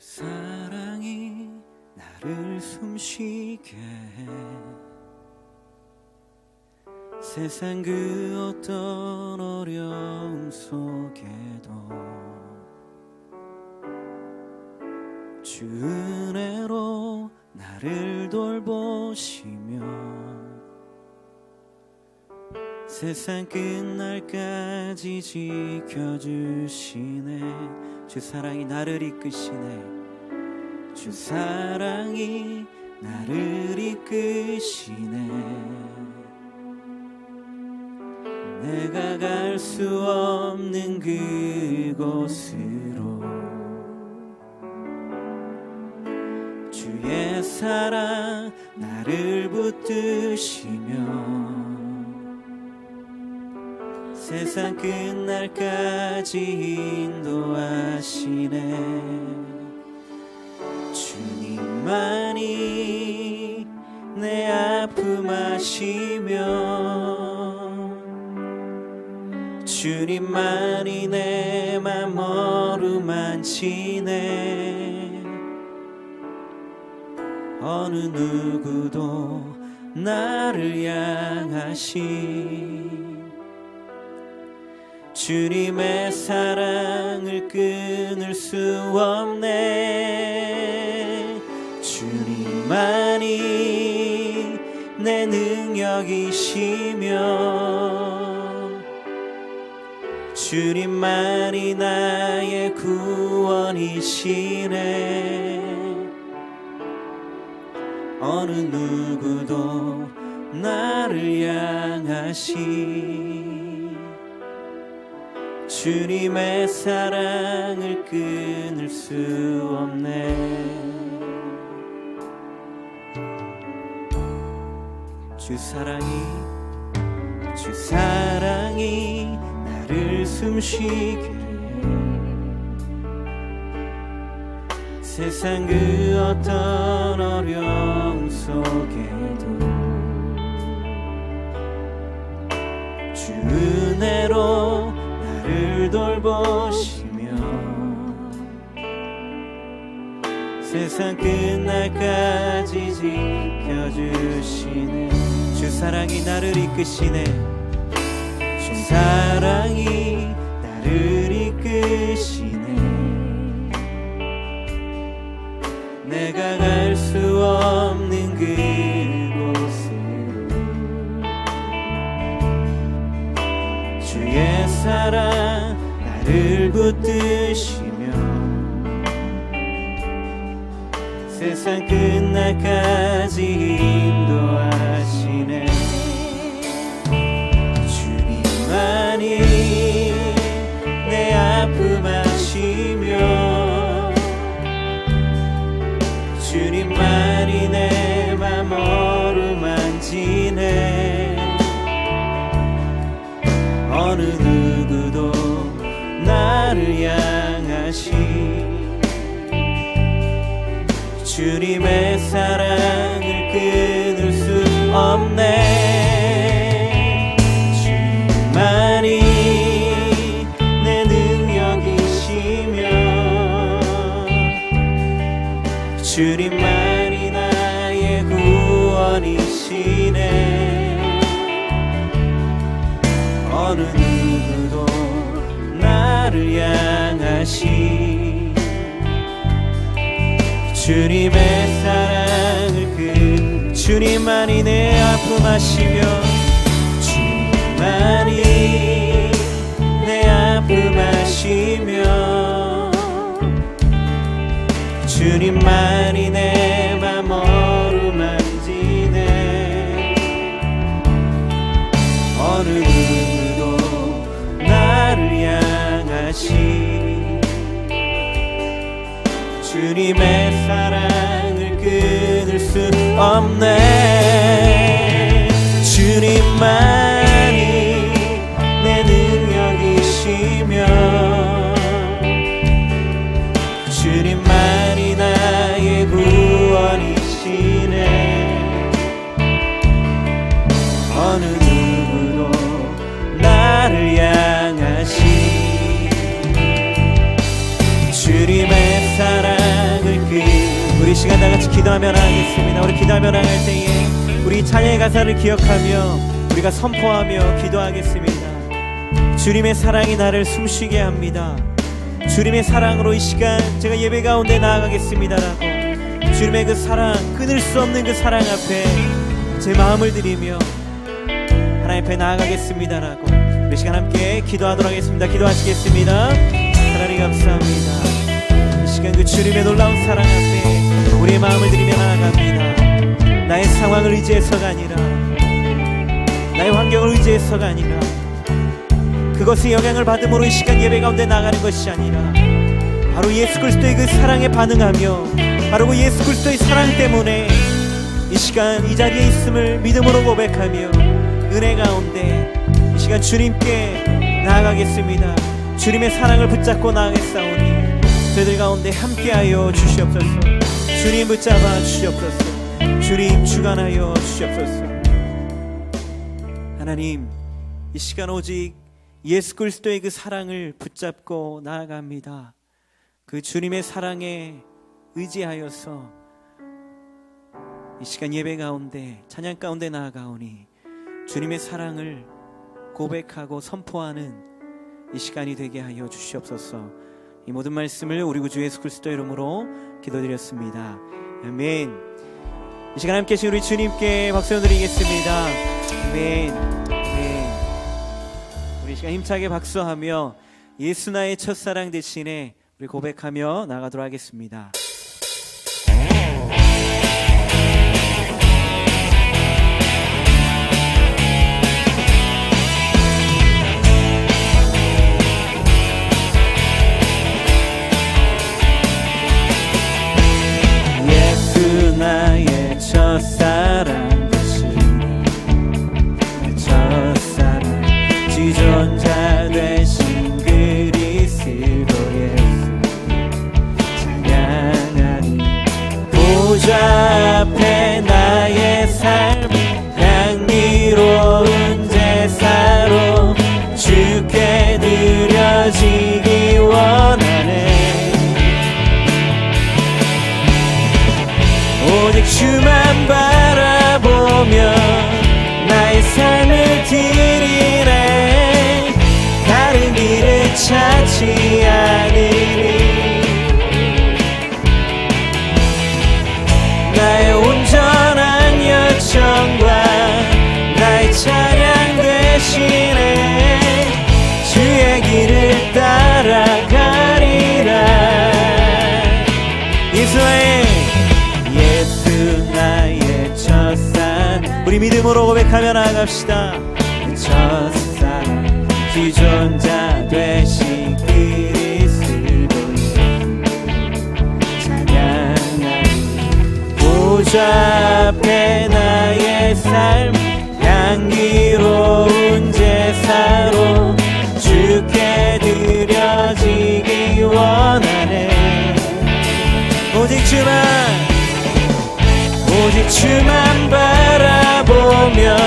사랑이 나를 숨쉬게 해. 세상 그 어떤 어려움 속에도 주 은혜로 나를 돌보시며 세상 끝날까지 지켜주시네. 주 사랑이 나를 이끄시네. 주 사랑이 나를 이끄시네. 내가 갈 수 없는 그곳으로 주의 사랑 나를 붙드시며 세상 끝날까지 인도하시네. 주님만이 내 아픔 아시며 주님만이 내 맘 어루만지네. 어느 누구도 나를 향하신 주님의 사랑을 끊을 수 없네. 주님만이 내 능력이시며 주님만이 나의 구원이시네. 어느 누구도 나를 향하신 주님의 사랑을 끊을 수 없네. 주 사랑이 나를 숨쉬게 해. 세상 그 어떤 어려움 속에도 주 은혜로 나를 돌보시며 세상 끝날까지 지켜주시네. 주 사랑이 나를 이끄시네. 주 사랑이 나를 이끄시네. 내가 갈 수 없는 그곳으로 주의 사랑 나를 붙드시며 세상 끝날까지 인도하시네. 주님만이 내 아픔 아시며 주님만이 내 맘 어루만지네. 어느 누구도 나를 향하신 주님의 사랑을 끊을 수 없네. 주님만이 내 능력이시며 주님만이 나의 구원이시네. 어느 누구도 나를 향하신 주님의 사랑을 주님만이 내 아픔 아시며 주님만이 내 아픔 아시며 주님만이 내 맘 어루만지네. 어느 누구도 나를 향하신 주님의 사랑을 끊을 수 없네. 주님만이 내 능력이시며 주님만이 나의 구원이시네. 어느 누구도 나를 향하신 주님의 사랑 시간 다 같이 기도하며 나가겠습니다. 우리 기도하며 나갈 때에 우리 찬양의 가사를 기억하며 우리가 선포하며 기도하겠습니다. 주님의 사랑이 나를 숨쉬게 합니다. 주님의 사랑으로 이 시간 제가 예배 가운데 나아가겠습니다라고 주님의 그 사랑, 끊을 수 없는 그 사랑 앞에 제 마음을 드리며 하나님 앞에 나아가겠습니다라고 이 시간 함께 기도하도록 하겠습니다. 기도하시겠습니다. 하나님 감사합니다. 이 시간 그 주님의 놀라운 사랑 앞에 우리의 마음을 드리며 나아갑니다. 나의 상황을 의지해서가 아니라, 나의 환경을 의지해서가 아니라, 그것의 영향을 받음으로 이 시간 예배 가운데 나가는 것이 아니라 바로 예수 그리스도의 그 사랑에 반응하며 바로 그 예수 그리스도의 사랑 때문에 이 시간 이 자리에 있음을 믿음으로 고백하며 은혜 가운데 이 시간 주님께 나아가겠습니다. 주님의 사랑을 붙잡고 나아가겠사오니 저희들 가운데 함께하여 주시옵소서. 주님 붙잡아 주시옵소서. 주님 주관하여 주시옵소서. 하나님, 이 시간 오직 예수 그리스도의 그 사랑을 붙잡고 나아갑니다. 그 주님의 사랑에 의지하여서 이 시간 예배 가운데 찬양 가운데 나아가오니 주님의 사랑을 고백하고 선포하는 이 시간이 되게 하여 주시옵소서. 이 모든 말씀을 우리 구주 예수 그리스도 이름으로 기도드렸습니다. 아멘. 이 시간 함께 계신 우리 주님께 박수 드리겠습니다. 아멘. 우리 시간 힘차게 박수하며 예수 나의 첫사랑 대신에 우리 고백하며 나가도록 하겠습니다. 예수 나의 첫사랑 대신에 첫사랑 지존자 되신 그리스도 예수 찬양하니 보좌 앞에 나의 삶 향기로운 제사로 주께 드려지기 원하네. 오직 주만 바라보며 나의 삶을 드리네. 다른 길을 찾지 않으리. 나의 온전한 요청과 나의 찬양 대신에 주의 길을 따라가리라. 예수 나의 첫사랑, 우리 믿음으로 고백하며 나아갑시다. 첫사랑 기존자 되신 그리스도 찬양하리. 보좌 앞에 나의 삶 향기로운 제사로 주께 드려지기 원하네. 오직 주만 바라보며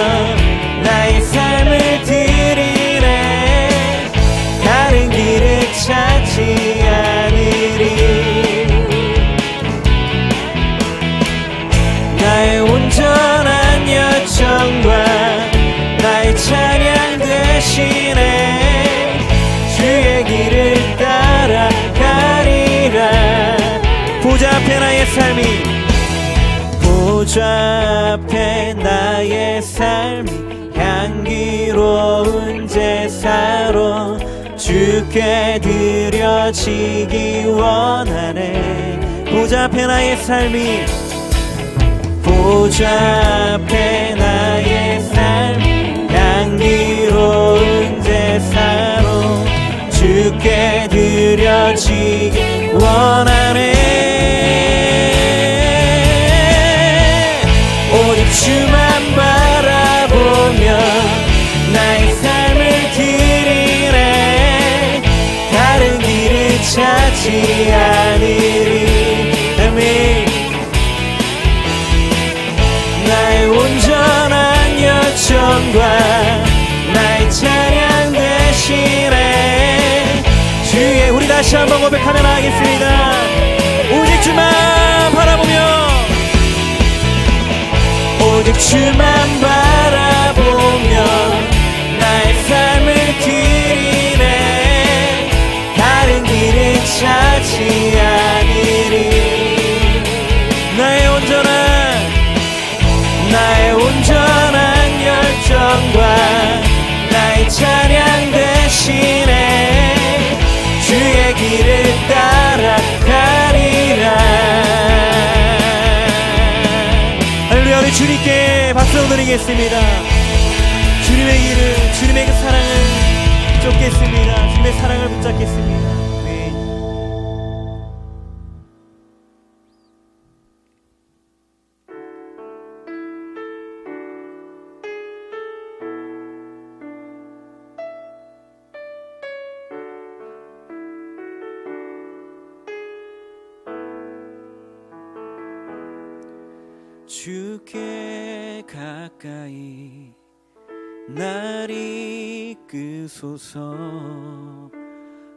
나의 삶을 드리네. 다른 길을 찾지 않으리. 나의 온전한 요청과 나의 찬양 대신에 주의 길을 따라가리라. 보좌 앞에 나의 삶이, 보좌 앞에 나의 삶이 향기로운 제사로 주께 드려지기 원하네. 보좌 앞에 나의 삶이, 보좌 앞에 나의 삶 향기로운 제사로 주께 드려지기 원하네. 오직 주만 바라보며 나의 삶을 드리네. 다른 길을 찾지 않으리. 아멘. 나의 온전한 요청과 나의 찬양 대신에 주의, 우리 다시 한번 고백하며 나가겠습니다. 오직 주만 바라보며 오직 주만 바라보며 나의 삶을 드리네. 다른 길을 찾지 않으리. 나의 온전한 열정과 나의 찬양 대신에 주의 길을 따라가리라. 할렐루야. 우리 주님께 박수 드리겠습니다. 주님의 길을, 주님의 그 사랑을 쫓겠습니다. 주님의 사랑을 붙잡겠습니다. 아멘. 주께 가까이 날 이끄소서.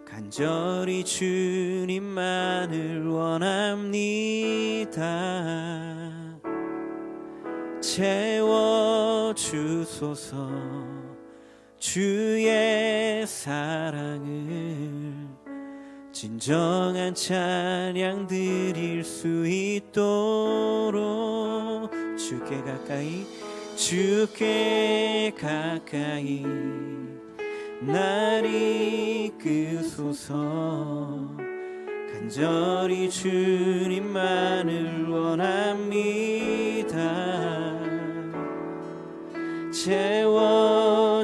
간절히 주님만을 원합니다. 채워주소서. 주의 사랑을 진정한 찬양 드릴 수 있도록 주께 가까이 날 이끄소서. 간절히 주님만을 원합니다.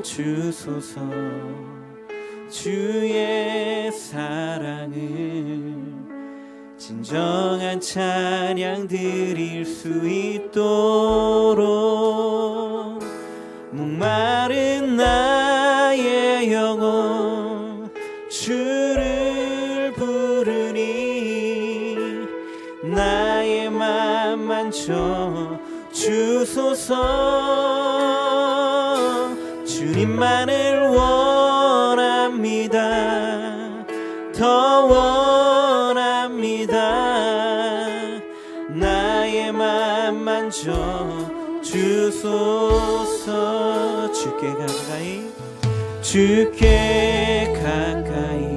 채워주소서. 주의 사랑을 진정한 찬양 드릴 수 있도록 목마른 나의 영혼 주를 부르니 나의 맘 만져 주소서. 주님만을 원합니다. 더 원합니다. 나의 맘 만져 주소서. 주께 가까이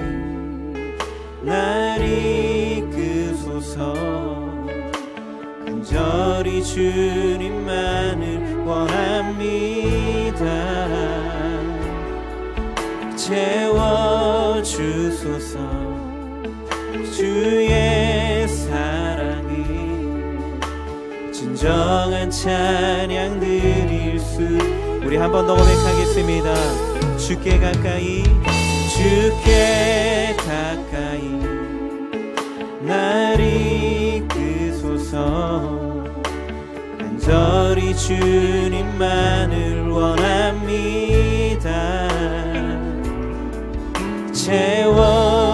날 이끄소서. 간절히 주님만을 원합니다. 채워주소서. 주의 사랑을 진정한 찬양 드릴 수. 우리 한 번 더 고백하겠습니다. 주께 가까이 날 이끄소서. 간절히 주님만을 원합니다.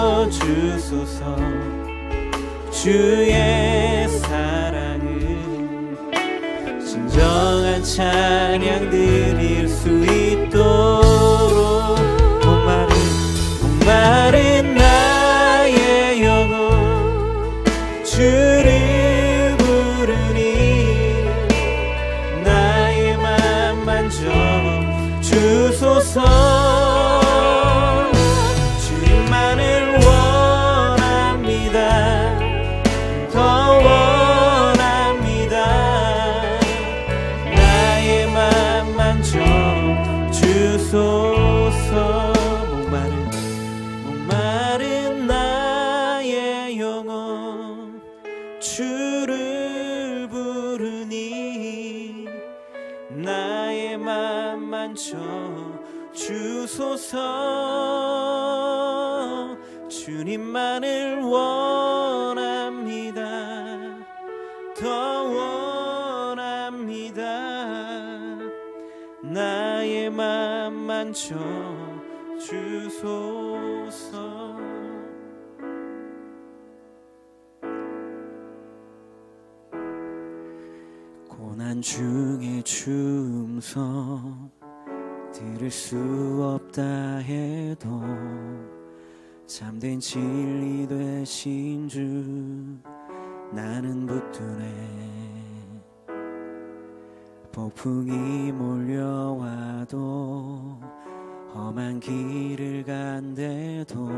채워주소서. 주의 사랑을 진정한 찬양 드릴 수 있도록 목마른 나의 영혼 주를 부르니 나의 맘 만져 주소서. 주님만을 원합니다. 더 원합니다. 나의 맘 만져 주소서. 목마른 나의 영혼 주를 부르니 나의 맘 만져 주소서. 주님만을 원합니다. 더 원합니다. 나의 맘 만져 주소서. 고난 중에 주음성 들을 수 없다 해도 참된 진리 되신 주 나는 붙드네. 폭풍이 몰려와도 험한 길을 간대도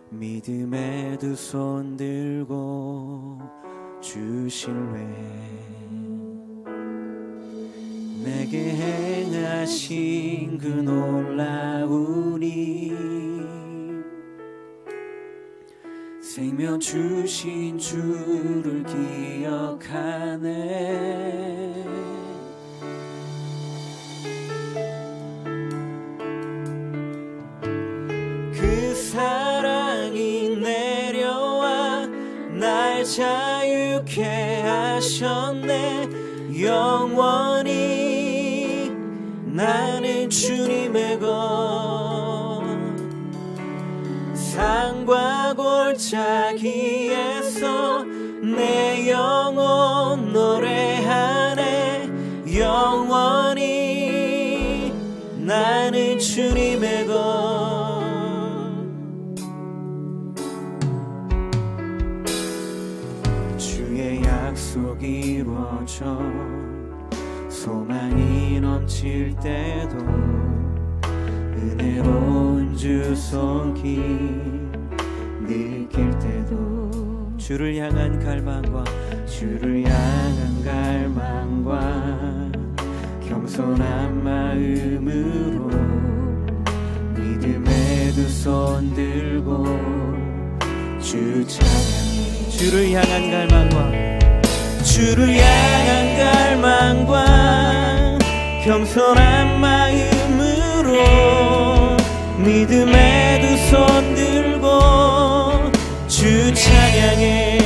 믿음의 두 손 들고 주실래. 내게 행하신 그 놀라운 일, 생명 주신 주를 기억하네. 그 사랑이 내려와 날 자유케 하셨네. 영원히 나는 주님의 것, 산과 골짜기에서 내 영혼 노래하네. 영원히 나는 주님의 것. 주의 약속이 이루어져 소망이 넘칠 때도 은혜로운 주 손길 느낄 때도 주를 향한 갈망과 겸손한 마음으로 믿음의 두 손 들고 주 찬양해. 주를 향한 갈망과 겸손한 마음으로 믿음의 두 손 들고 주 찬양해.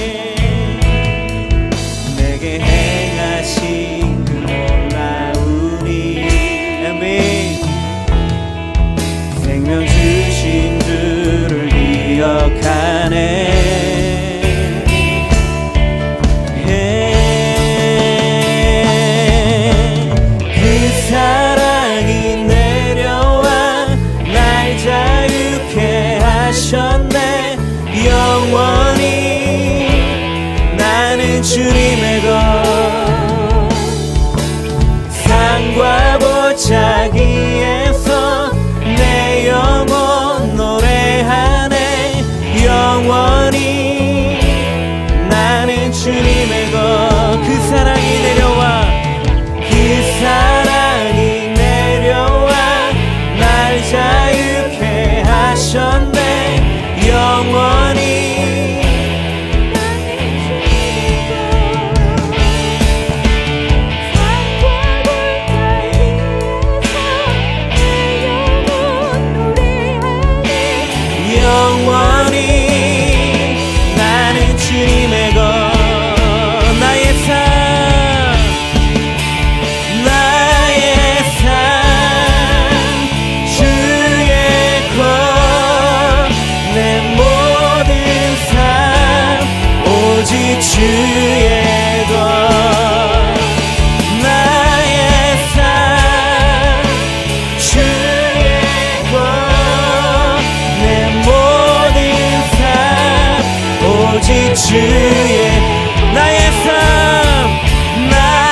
내게 행하신 그 놀라운 일, 아멘. 생명 주신 주를 기억하네. 사랑이 내려와 날 자유케 하셨네. 영원히 나는 주님의 것, 산과 골짜기에서 내 영혼 노래하네. 영원히 나는 주님의 것. 그 사랑이 내려와 날 자유케 하셨네. 영원히 영원히 나는 주님의 것. 나의 주의 것, 나의 삶 주의 것, 내 모든 삶 오직 주의.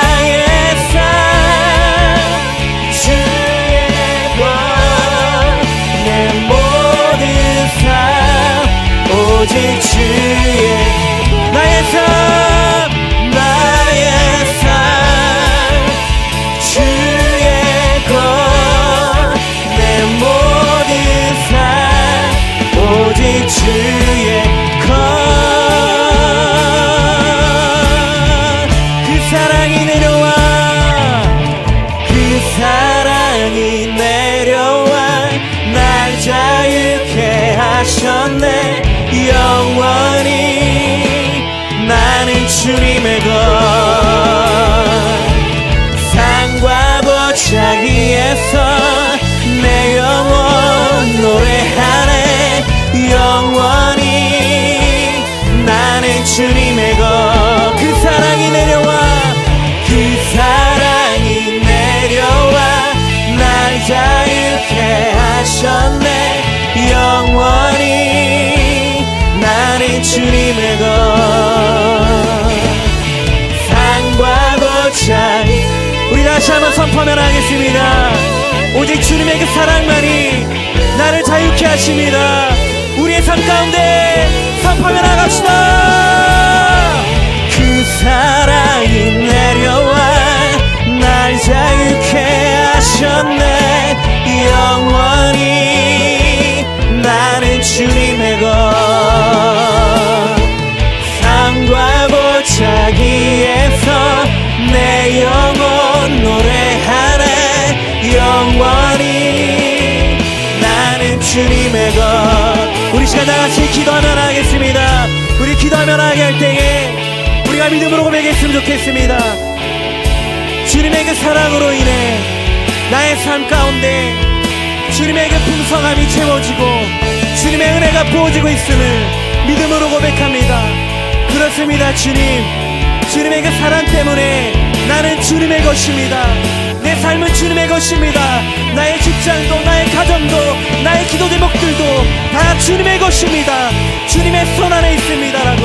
나의 삶 주의 것, 내 모든 삶 오직 주의. 나의 삶 주의 것, 내 모든 삶 오직 주의 것. 그 사랑이 내려와 날 자유케 하셨네. 영원히 나는 주님의 것, 산과 골짜기에서 내 영혼 노래하네. 영원히 나는 주님의 것. 그 사랑이 내려와 날 자유케 하셨네. 영원히 나는 주님의 것, 산과 골짜기 선포하며 나가겠습니다. 오직 주님의 그 사랑만이 나를 자유케 하십니다. 우리의 삶 가운데 선포하며 나갑시다. 그 사랑이 내려와 날 자유케 하셨네. 영원히 나는 주님의 것, 삶과 골짜기에서 내 영혼 노래하네. 영원히 나는 주님의 것. 우리 시간 다같이 기도하며 나가겠습니다. 우리 기도하며 나갈 때에 우리가 믿음으로 고백했으면 좋겠습니다. 주님의 그 사랑으로 인해 나의 삶 가운데 주님의 그 풍성함이 채워지고 주님의 은혜가 부어지고 있음을 믿음으로 고백합니다. 그렇습니다. 주님의 그 사랑 때문에 나는 주님의 것입니다. 내 삶은 주님의 것입니다. 나의 직장도, 나의 가정도, 나의 기도 제목들도 다 주님의 것입니다. 주님의 손 안에 있습니다라고,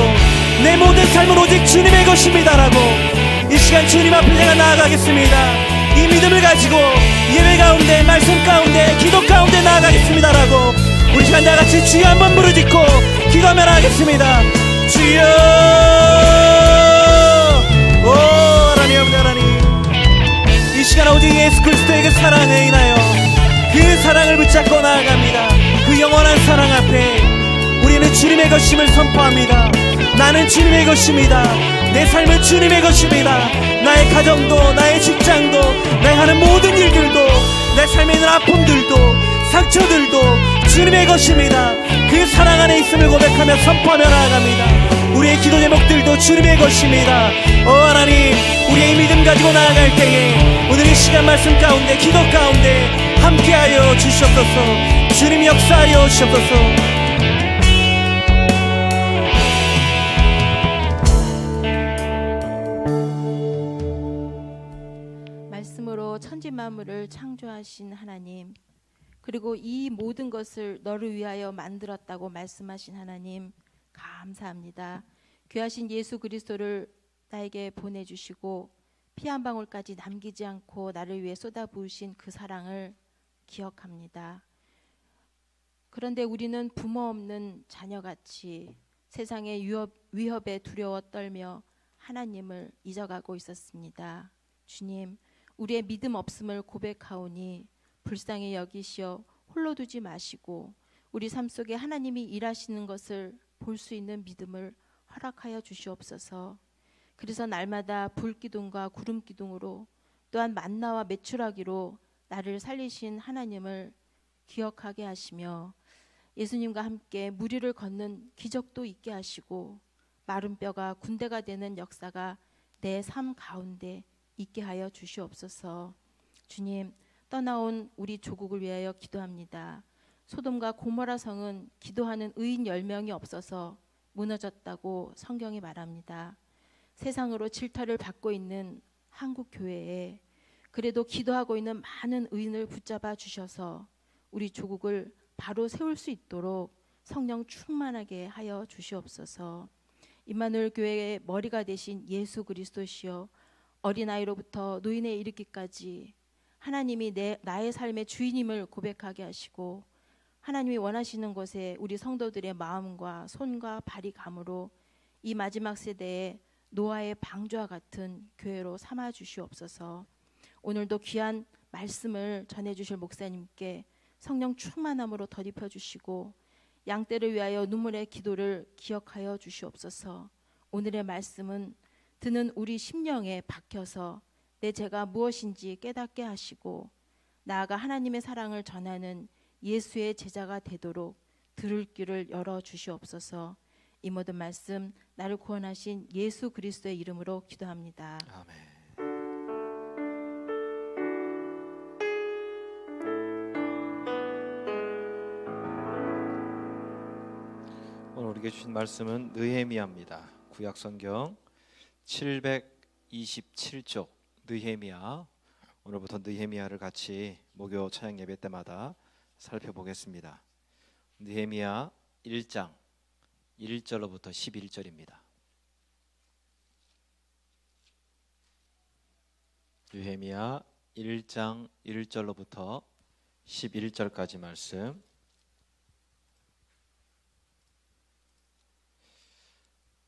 내 모든 삶은 오직 주님의 것입니다라고 이 시간 주님 앞에 내가 나아가겠습니다. 이 믿음을 가지고 예배 가운데, 말씀 가운데, 기도 가운데 나아가겠습니다라고 우리 시간 다같이 주여 한번 부르짖고 기도하며 나가겠습니다. 주여, 오 하나님, 이 시간 오직 예수 그리스도의 그 사랑에 인하여 그 사랑을 붙잡고 나아갑니다. 그 영원한 사랑 앞에 우리는 주님의 것임을 선포합니다. 나는 주님의 것입니다. 내 삶은 주님의 것입니다. 나의 가정도, 나의 직장도, 내가 하는 모든 일들도, 내 삶에 있는 아픔들도, 상처들도 주님의 것입니다. 그 사랑 안에 있음을 고백하며 선포하며 나아갑니다. 우리의 기도 제목들도 주님의 것입니다. 오 하나님, 우리의 믿음 가지고 나아갈 때에 오늘 이 시간 말씀 가운데, 기도 가운데 함께하여 주시옵소서. 주님 역사하여 주시옵소서. 말씀으로 천지 만물을 창조하신 하나님, 그리고 이 모든 것을 너를 위하여 만들었다고 말씀하신 하나님 감사합니다. 귀하신 예수 그리스도를 나에게 보내주시고 피 한 방울까지 남기지 않고 나를 위해 쏟아부으신 그 사랑을 기억합니다. 그런데 우리는 부모 없는 자녀같이 세상의 위협에 두려워 떨며 하나님을 잊어가고 있었습니다. 주님, 우리의 믿음 없음을 고백하오니 불쌍히 여기시어 홀로 두지 마시고 우리 삶 속에 하나님이 일하시는 것을 볼 수 있는 믿음을 허락하여 주시옵소서. 그래서 날마다 불기둥과 구름기둥으로 또한 만나와 메추라기로 나를 살리신 하나님을 기억하게 하시며 예수님과 함께 무리를 걷는 기적도 있게 하시고 마른 뼈가 군대가 되는 역사가 내 삶 가운데 있게 하여 주시옵소서. 주님, 떠나온 우리 조국을 위하여 기도합니다. 소돔과 고모라 성은 기도하는 의인 10명이 없어서 무너졌다고 성경이 말합니다. 세상으로 질타를 받고 있는 한국 교회에 그래도 기도하고 있는 많은 의인을 붙잡아 주셔서 우리 조국을 바로 세울 수 있도록 성령 충만하게 하여 주시옵소서. 임마누엘 교회의 머리가 되신 예수 그리스도시여, 어린아이로부터 노인에 이르기까지 하나님이 나의 삶의 주인임을 고백하게 하시고 하나님이 원하시는 것에 우리 성도들의 마음과 손과 발이 감으로 이 마지막 세대에 노아의 방주와 같은 교회로 삼아 주시옵소서. 오늘도 귀한 말씀을 전해주실 목사님께 성령 충만함으로 덧입혀 주시고 양떼를 위하여 눈물의 기도를 기억하여 주시옵소서. 오늘의 말씀은 듣는 우리 심령에 박혀서 내 죄가 무엇인지 깨닫게 하시고 나아가 하나님의 사랑을 전하는 예수의 제자가 되도록 들을 귀를 열어 주시옵소서. 이 모든 말씀 나를 구원하신 예수 그리스도의 이름으로 기도합니다. 아멘. 오늘 우리에게 주신 말씀은 느헤미야입니다. 구약성경 727쪽 느헤미야. 오늘부터 느헤미야를 같이 목요 찬양 예배 때마다 살펴보겠습니다. 느헤미야 1장 1절로부터 11절입니다. 느헤미야 1장 1절로부터 11절까지 말씀.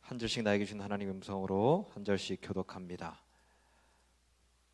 한 절씩 나에게 준 하나님의 음성으로 한 절씩 교독합니다.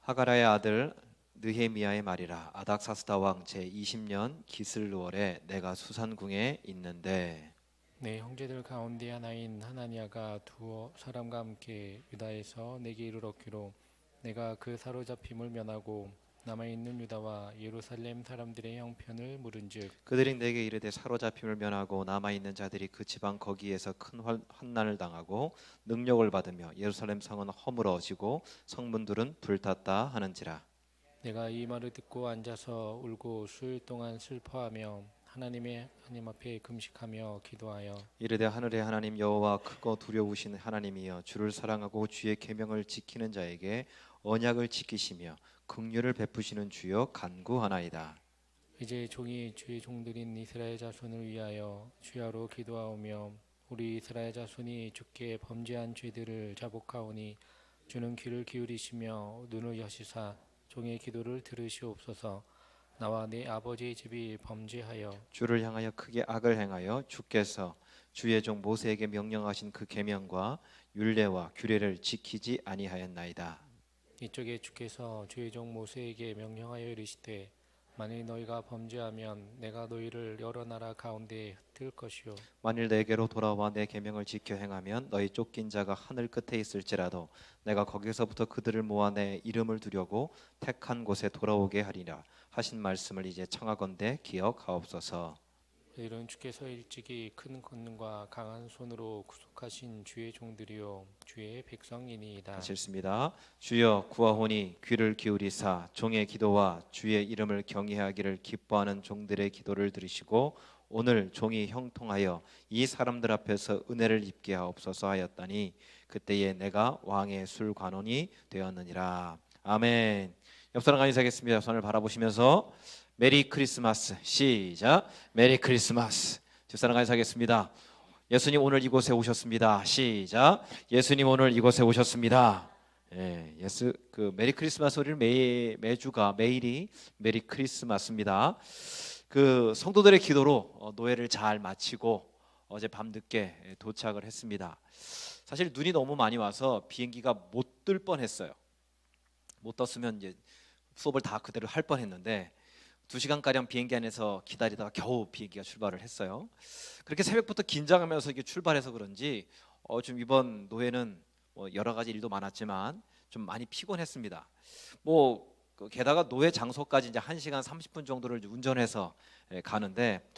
하가라의 아들 느헤미야의 말이라. 아닥사스다 왕 제20년 기슬루월에 내가 수산궁에 있는데 내 형제들 가운데 하나인 하나니아가 두 사람과 함께 유다에서 내게 이르렀기로 내가 그 사로잡힘을 면하고 남아있는 유다와 예루살렘 사람들의 형편을 물은즉 그들이 내게 이르되 사로잡힘을 면하고 남아있는 자들이 그 지방 거기에서 큰 환난을 당하고 능력을 받으며 예루살렘 성은 허물어지고 성문들은 불탔다 하는지라. 내가 이 말을 듣고 앉아서 울고 수일 동안 슬퍼하며 하나님 앞에 금식하며 기도하여 이르되 하늘의 하나님 여호와 크고 두려우신 하나님이여 주를 사랑하고 주의 계명을 지키는 자에게 언약을 지키시며 긍휼을 베푸시는 주여 간구하나이다. 이제 종이 주의 종들인 이스라엘 자손을 위하여 주야로 기도하오며 우리 이스라엘 자손이 주께 범죄한 죄들을 자복하오니 주는 귀를 기울이시며 눈을 여시사 종의 기도를 들으시옵소서. 나와 내 아버지의 집이 범죄하여 주를 향하여 크게 악을 행하여 주께서 주의 종 모세에게 명령하신 그 계명과 율례와 규례를 지키지 아니하였나이다. 이쪽에 주께서 주의 종 모세에게 명령하여 이르시되 만일 너희가 범죄하면 내가 너희를 여러 나라 가운데 흩을 것이요 만일 내게로 돌아와 내 계명을 지켜 행하면 너희 쫓긴 자가 하늘 끝에 있을지라도 내가 거기서부터 그들을 모아 내 이름을 두려고 택한 곳에 돌아오게 하리라 하신 말씀을 이제 청하건대 기억하옵소서. 이런 주께서 일찍이 큰 권능과 강한 손으로 구속하신 주의 종들이요 주의 백성이니이다. 다시 읽습니다. 주여 구하오니 귀를 기울이사 종의 기도와 주의 이름을 경외하기를 기뻐하는 종들의 기도를 들으시고 오늘 종이 형통하여 이 사람들 앞에서 은혜를 입게 하옵소서 하였더니 그때에 내가 왕의 술관원이 되었느니라. 아멘. 옆 사람 인사하겠습니다. 손을 바라보시면서 메리 크리스마스. 시작. 메리 크리스마스. 뒷사람 인사하겠습니다. 예수님 오늘 이곳에 오셨습니다. 시작. 예수님 오늘 이곳에 오셨습니다. 예, 메리 크리스마스 우리는 매주가 매일이 메리 크리스마스입니다. 그 성도들의 기도로 노예를 잘 마치고 어제 밤늦게 도착을 했습니다. 사실 눈이 너무 많이 와서 비행기가 못 뜰 뻔했어요. 못 떴으면 이제 수업을 다 그대로 할 뻔했는데 2시간가량 비행기 안에서 기다리다가 겨우 비행기가 출발을 했어요. 그렇게 새벽부터 긴장하면서 이게 출발해서 그런지 좀 이번 노예는 여러 가지 일도 많았지만 좀 많이 피곤했습니다. 게다가 노예 장소까지 이제 1시간 30분 정도를 운전해서 가는데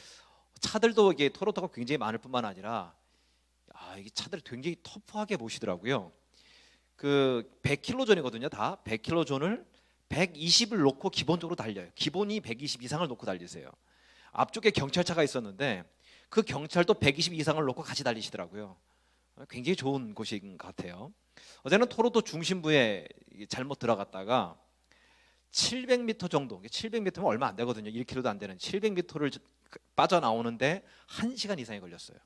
차들도 이게 토론토가 굉장히 많을 뿐만 아니라 이게 차들이 굉장히 터프하게 모시더라고요. 그 100km 존이거든요. 다 100km 존을 120을 놓고 기본적으로 달려요. 기본이 120 이상을 놓고 달리세요. 앞쪽에 경찰차가 있었는데 그 경찰도 120 이상을 놓고 같이 달리시더라고요. 굉장히 좋은 곳인 것 같아요. 어제는 토론토 중심부에 잘못 들어갔다가 700m 정도, 700m면 얼마 안 되거든요. 1km도 안 되는 700m를 빠져나오는데 1시간 이상이 걸렸어요.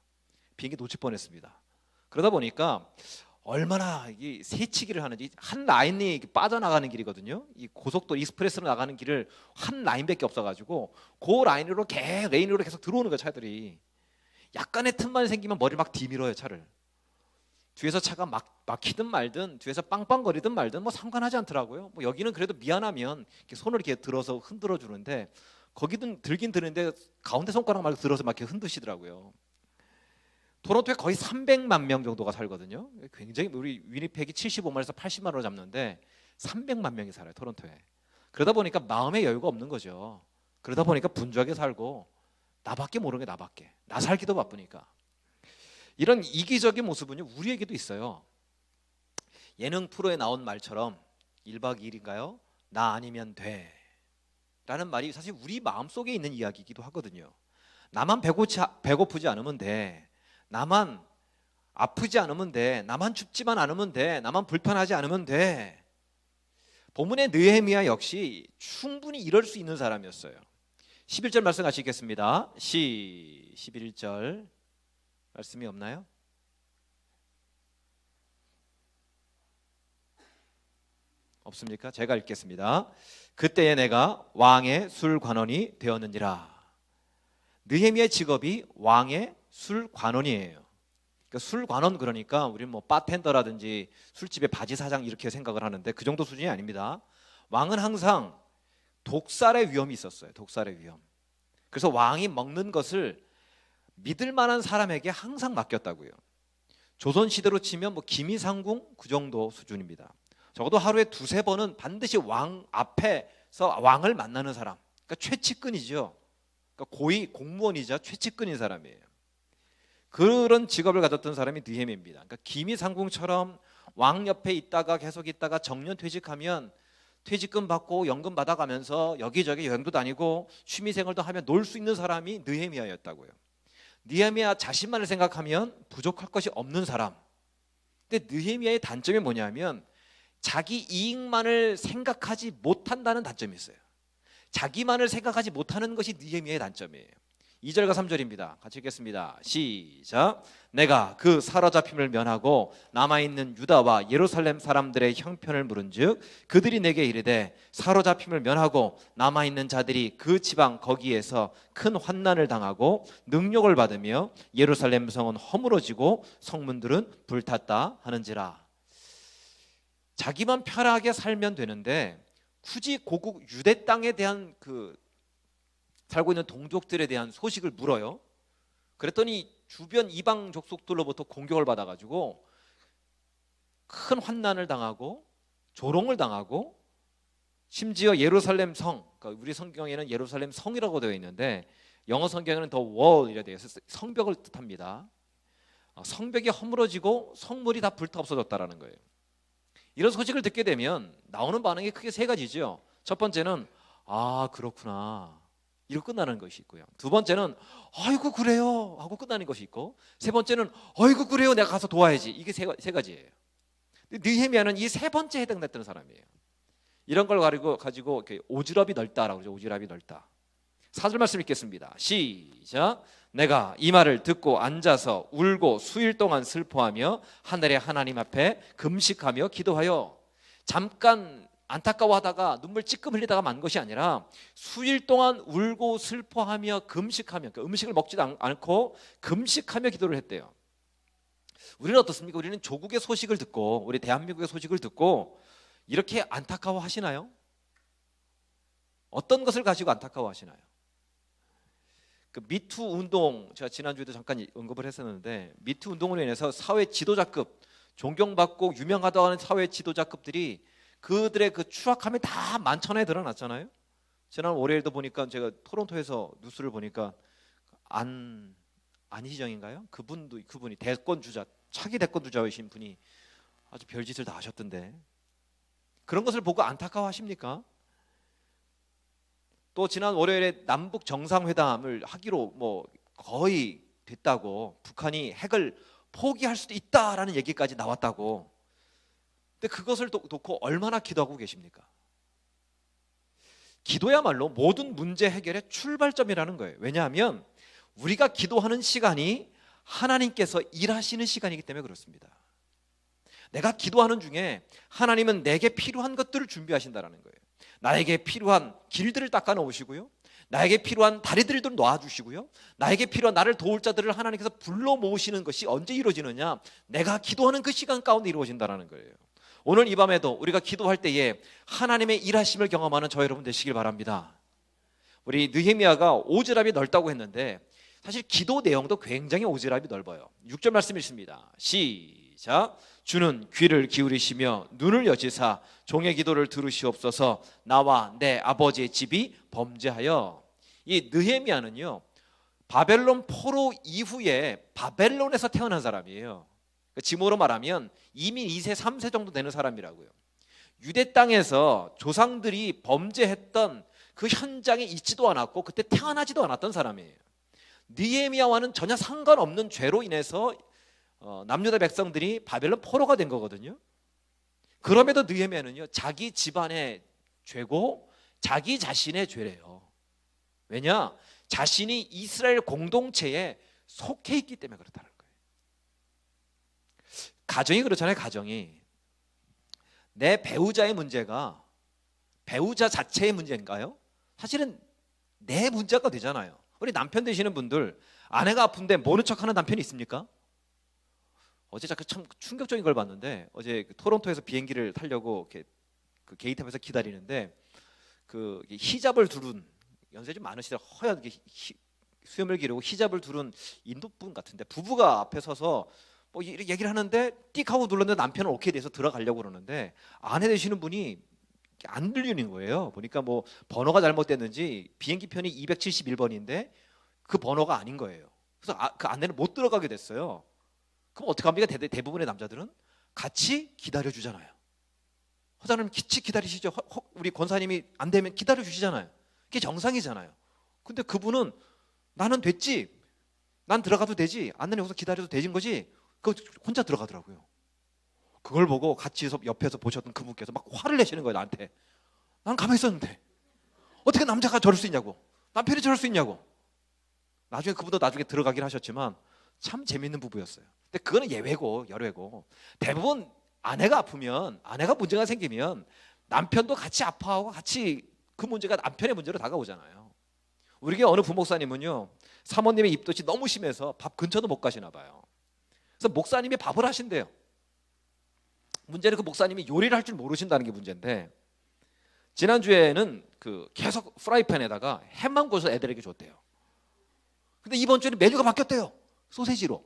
비행기 놓칠 뻔했습니다. 그러다 보니까 얼마나 이 새치기를 하는지 한 라인이 빠져나가는 길이거든요. 이 고속도로 익스프레스로 나가는 길을 한 라인밖에 없어가지고 그 레인으로 계속 들어오는 거예요. 차들이 약간의 틈만 생기면 머리를 막 뒤밀어요. 차를 뒤에서 차가 막히든 말든 뒤에서 빵빵거리든 말든 상관하지 않더라고요. 여기는 그래도 미안하면 이렇게 손을 이렇게 들어서 흔들어 주는데 거기든 들긴 드는데 가운데 손가락 말고 들어서 막 이렇게 흔드시더라고요. 토론토에 거의 300만 명 정도가 살거든요. 굉장히 우리 위니펙이 75만에서 80만으로 잡는데 300만 명이 살아요. 토론토에. 그러다 보니까 마음의 여유가 없는 거죠. 그러다 보니까 분주하게 살고 나밖에 모르는 게 나밖에. 나 살기도 바쁘니까. 이런 이기적인 모습은요 우리에게도 있어요. 예능 프로에 나온 말처럼 1박 2일인가요? 나 아니면 돼 라는 말이 사실 우리 마음속에 있는 이야기이기도 하거든요. 나만 배고프지 않으면 돼. 나만 아프지 않으면 돼. 나만 춥지만 않으면 돼. 나만 불편하지 않으면 돼. 본문의 느헤미야 역시 충분히 이럴 수 있는 사람이었어요. 11절 말씀 같이 읽겠습니다. 11절 말씀이 없나요? 없습니까? 제가 읽겠습니다. 그때에 내가 왕의 술관원이 되었느니라. 느헤미야의 직업이 왕의 술관원이에요. 그러니까 술관원, 그러니까 우리는 뭐 바텐더라든지 술집의 바지 사장 이렇게 생각을 하는데 그 정도 수준이 아닙니다. 왕은 항상 독살의 위험이 있었어요. 독살의 위험. 그래서 왕이 먹는 것을 믿을 만한 사람에게 항상 맡겼다고요. 조선 시대로 치면 뭐 김이상궁 그 정도 수준입니다. 적어도 하루에 두세 번은 반드시 왕 앞에서 왕을 만나는 사람. 그러니까 최측근이죠. 그러니까 고위 공무원이자 최측근인 사람이에요. 그런 직업을 가졌던 사람이 느헤미야입니다. 그러니까 김이상궁처럼 왕 옆에 있다가 계속 있다가 정년 퇴직하면 퇴직금 받고 연금 받아가면서 여기저기 여행도 다니고 취미생활도 하며 놀 수 있는 사람이 느헤미야였다고요. 느헤미야 자신만을 생각하면 부족할 것이 없는 사람. 근데 느헤미야의 단점이 뭐냐면 자기 이익만을 생각하지 못한다는 단점이 있어요. 자기만을 생각하지 못하는 것이 느헤미야의 단점이에요. 2절과 3절입니다. 같이 읽겠습니다. 시작. 내가 그 사로잡힘을 면하고 남아있는 유다와 예루살렘 사람들의 형편을 물은즉 그들이 내게 이르되 사로잡힘을 면하고 남아있는 자들이 그 지방 거기에서 큰 환난을 당하고 능욕을 받으며 예루살렘 성은 허물어지고 성문들은 불탔다 하는지라. 자기만 편하게 살면 되는데 굳이 고국 유대 땅에 대한 살고 있는 동족들에 대한 소식을 물어요. 그랬더니 주변 이방 족속들로부터 공격을 받아가지고 큰 환난을 당하고 조롱을 당하고 심지어 예루살렘 성, 그러니까 우리 성경에는 예루살렘 성이라고 되어 있는데 영어 성경에는 더 wall이라 되어 있어서 성벽을 뜻합니다. 성벽이 허물어지고 성물이 다 불타 없어졌다라는 거예요. 이런 소식을 듣게 되면 나오는 반응이 크게 세 가지죠. 첫 번째는 아 그렇구나 이렇게 끝나는 것이 있고요. 두 번째는 아이고 그래요 하고 끝나는 것이 있고, 세 번째는 아이고 그래요 내가 가서 도와야지. 이게 세 가지예요. 느헤미야는 이 세 번째에 해당됐던 사람이에요. 이런 걸 가지고 이렇게 오지랖이 넓다라고 그러죠. 오지랖이 넓다. 4절 말씀 읽겠습니다. 시작. 내가 이 말을 듣고 앉아서 울고 수일 동안 슬퍼하며 하늘의 하나님 앞에 금식하며 기도하여. 잠깐 안타까워하다가 눈물 찔끔 흘리다가 만 것이 아니라 수일 동안 울고 슬퍼하며 금식하며, 그러니까 음식을 먹지도 않고 금식하며 기도를 했대요. 우리는 어떻습니까? 우리는 조국의 소식을 듣고 우리 대한민국의 소식을 듣고 이렇게 안타까워 하시나요? 어떤 것을 가지고 안타까워 하시나요? 그 미투 운동, 제가 지난주에도 잠깐 언급을 했었는데 미투 운동으로 인해서 사회 지도자급, 존경받고 유명하다고 하는 사회 지도자급들이 그들의 그 추악함이 다 만천하에 드러났잖아요. 지난 월요일도 보니까 제가 토론토에서 뉴스를 보니까 안희정인가요? 그분이 대권주자, 차기 대권주자이신 분이 아주 별짓을 다 하셨던데 그런 것을 보고 안타까워하십니까? 또 지난 월요일에 남북 정상회담을 하기로 뭐 거의 됐다고, 북한이 핵을 포기할 수도 있다라는 얘기까지 나왔다고. 근데 그것을 놓고 얼마나 기도하고 계십니까? 기도야말로 모든 문제 해결의 출발점이라는 거예요. 왜냐하면 우리가 기도하는 시간이 하나님께서 일하시는 시간이기 때문에 그렇습니다. 내가 기도하는 중에 하나님은 내게 필요한 것들을 준비하신다는 거예요. 나에게 필요한 길들을 닦아 놓으시고요, 나에게 필요한 다리들도 놓아주시고요, 나에게 필요한 나를 도울 자들을 하나님께서 불러 모으시는 것이 언제 이루어지느냐? 내가 기도하는 그 시간 가운데 이루어진다는 거예요. 오늘 이 밤에도 우리가 기도할 때에 하나님의 일하심을 경험하는 저 여러분 되시길 바랍니다. 우리 느헤미야가 오지랖이 넓다고 했는데 사실 기도 내용도 굉장히 오지랖이 넓어요. 6절 말씀 읽습니다. 시작. 주는 귀를 기울이시며 눈을 여시사 종의 기도를 들으시옵소서. 나와 내 아버지의 집이 범죄하여. 이 느헤미야는요, 바벨론 포로 이후에 바벨론에서 태어난 사람이에요. 지금으로 말하면 이미 2세 3세 정도 되는 사람이라고요. 유대 땅에서 조상들이 범죄했던 그 현장에 있지도 않았고 그때 태어나지도 않았던 사람이에요. 느헤미야와는 전혀 상관없는 죄로 인해서 남유다 백성들이 바벨론 포로가 된 거거든요. 그럼에도 느헤미야는요, 자기 집안의 죄고 자기 자신의 죄래요. 왜냐? 자신이 이스라엘 공동체에 속해 있기 때문에 그렇다는 거예요. 가정이 그렇잖아요. 가정이 내 배우자의 문제가 배우자 자체의 문제인가요? 사실은 내 문제가 되잖아요. 우리 남편 되시는 분들, 아내가 아픈데 모른 척하는 남편이 있습니까? 어제 잠깐 참 충격적인 걸 봤는데, 어제 토론토에서 비행기를 타려고 이렇게 그 게이트탑에서 기다리는데, 그 히잡을 두른, 연세 좀 많으시다, 허연 수염을 기르고 히잡을 두른 인도 분 같은데, 부부가 앞에 서서 뭐 이렇게 얘기를 하는데 띡 하고 눌렀는데 남편은 오케이 돼서 들어가려고 그러는데, 아내 되시는 분이 안 들리는 거예요. 보니까 뭐 번호가 잘못됐는지 비행기 편이 271번인데 그 번호가 아닌 거예요. 그래서 그 아내는 못 들어가게 됐어요. 그럼 어떻게 합니까? 대부분의 남자들은 같이 기다려주잖아요. 허자님 같이 기다리시죠. 우리 권사님이 안 되면 기다려주시잖아요. 그게 정상이잖아요. 근데 그분은 나는 됐지, 난 들어가도 되지, 아내는 여기서 기다려도 되는 거지, 그 혼자 들어가더라고요. 그걸 보고 같이 옆에서 보셨던 그분께서 막 화를 내시는 거예요. 나한테. 난 가만히 있었는데 어떻게 남자가 저럴 수 있냐고, 남편이 저럴 수 있냐고. 나중에 그분도 나중에 들어가긴 하셨지만 참 재밌는 부부였어요. 근데 그거는 예외고 열외고, 대부분 아내가 아프면, 아내가 문제가 생기면 남편도 같이 아파하고 같이 그 문제가 남편의 문제로 다가오잖아요. 우리 교회 어느 부목사님은요, 사모님의 입덧이 너무 심해서 밥 근처도 못 가시나 봐요. 그래서 목사님이 밥을 하신대요. 문제는 그 목사님이 요리를 할 줄 모르신다는 게 문제인데, 지난주에는 그 계속 프라이팬에다가 햄만 구워서 애들에게 줬대요. 근데 이번 주에는 메뉴가 바뀌었대요. 소세지로.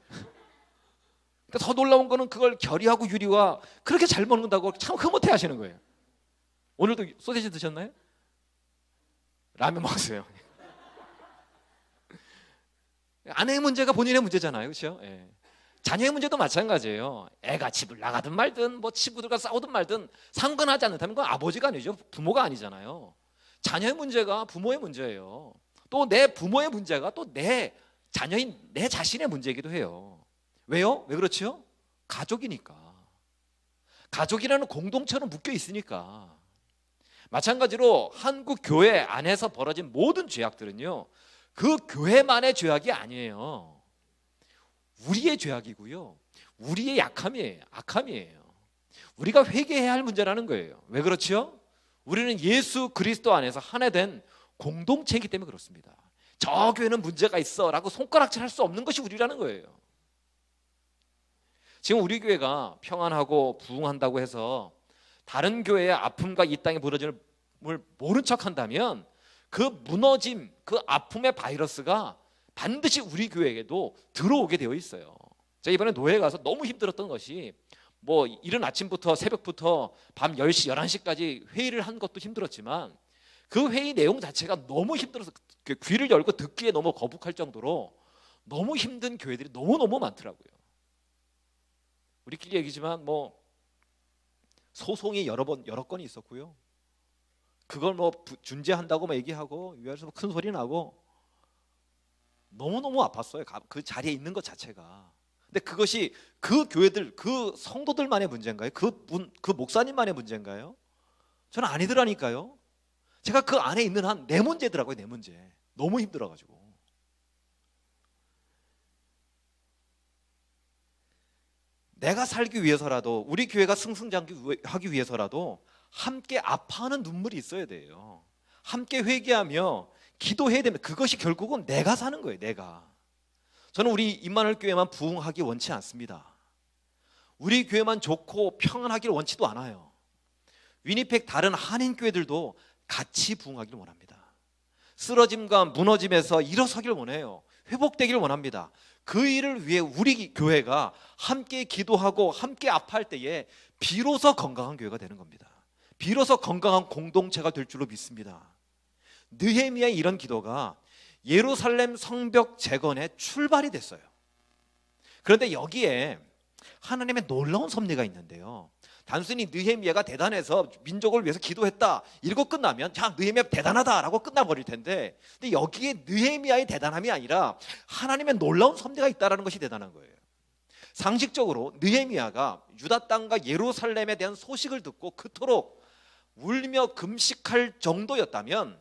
그러니까 더 놀라운 거는 그걸 결이하고 유리와 그렇게 잘 먹는다고 참 흐뭇해 하시는 거예요. 오늘도 소세지 드셨나요? 라면 먹었어요. 아내의 문제가 본인의 문제잖아요. 그렇죠? 예. 자녀의 문제도 마찬가지예요. 애가 집을 나가든 말든 뭐 친구들과 싸우든 말든 상관하지 않는다면 그건 아버지가 아니죠. 부모가 아니잖아요. 자녀의 문제가 부모의 문제예요. 또 내 부모의 문제가 또 내 자녀인 내 자신의 문제이기도 해요. 왜요? 왜 그렇죠? 가족이니까. 가족이라는 공동체로 묶여 있으니까. 마찬가지로 한국 교회 안에서 벌어진 모든 죄악들은요, 그 교회만의 죄악이 아니에요. 우리의 죄악이고요, 우리의 약함이에요. 악함이에요. 우리가 회개해야 할 문제라는 거예요. 왜 그렇죠? 우리는 예수 그리스도 안에서 하나 된 공동체이기 때문에 그렇습니다. 저 교회는 문제가 있어 라고 손가락질 할 수 없는 것이 우리라는 거예요. 지금 우리 교회가 평안하고 부흥한다고 해서 다른 교회의 아픔과 이 땅에 벌어짐을 모른 척한다면 그 무너짐, 그 아픔의 바이러스가 반드시 우리 교회에도 들어오게 되어 있어요. 제가 이번에 노회에 가서 너무 힘들었던 것이, 뭐 이른 아침부터 새벽부터 밤 10시, 11시까지 회의를 한 것도 힘들었지만 그 회의 내용 자체가 너무 힘들어서 귀를 열고 듣기에 너무 거북할 정도로 너무 힘든 교회들이 너무너무 많더라고요. 우리끼리 얘기지만 뭐 소송이 여러 건이 있었고요. 그걸 뭐 준재한다고 막 얘기하고 위에서 큰 소리 나고 너무너무 아팠어요. 그 자리에 있는 것 자체가. 근데 그것이 그 교회들, 그 성도들만의 문제인가요? 그 목사님만의 문제인가요? 저는 아니더라니까요. 제가 그 안에 있는 한 내 문제더라고요. 내 문제. 너무 힘들어가지고. 내가 살기 위해서라도, 우리 교회가 승승장구하기 위해서라도 함께 아파하는 눈물이 있어야 돼요. 함께 회개하며 기도해야 됩니다. 그것이 결국은 내가 사는 거예요. 내가. 저는 우리 임마누엘 교회만 부흥하기 원치 않습니다. 우리 교회만 좋고 평안하기를 원치도 않아요. 위니펙 다른 한인 교회들도 같이 부흥하기를 원합니다. 쓰러짐과 무너짐에서 일어서기를 원해요. 회복되기를 원합니다. 그 일을 위해 우리 교회가 함께 기도하고 함께 아파할 때에 비로소 건강한 교회가 되는 겁니다. 비로소 건강한 공동체가 될 줄로 믿습니다. 느헤미야의 이런 기도가 예루살렘 성벽 재건의 출발이 됐어요. 그런데 여기에 하나님의 놀라운 섭리가 있는데요, 단순히 느헤미야가 대단해서 민족을 위해서 기도했다 이러고 끝나면 자, 느헤미야 대단하다라고 끝나버릴 텐데, 근데 여기에 느헤미야의 대단함이 아니라 하나님의 놀라운 섭리가 있다는 것이 대단한 거예요. 상식적으로 느헤미야가 유다 땅과 예루살렘에 대한 소식을 듣고 그토록 울며 금식할 정도였다면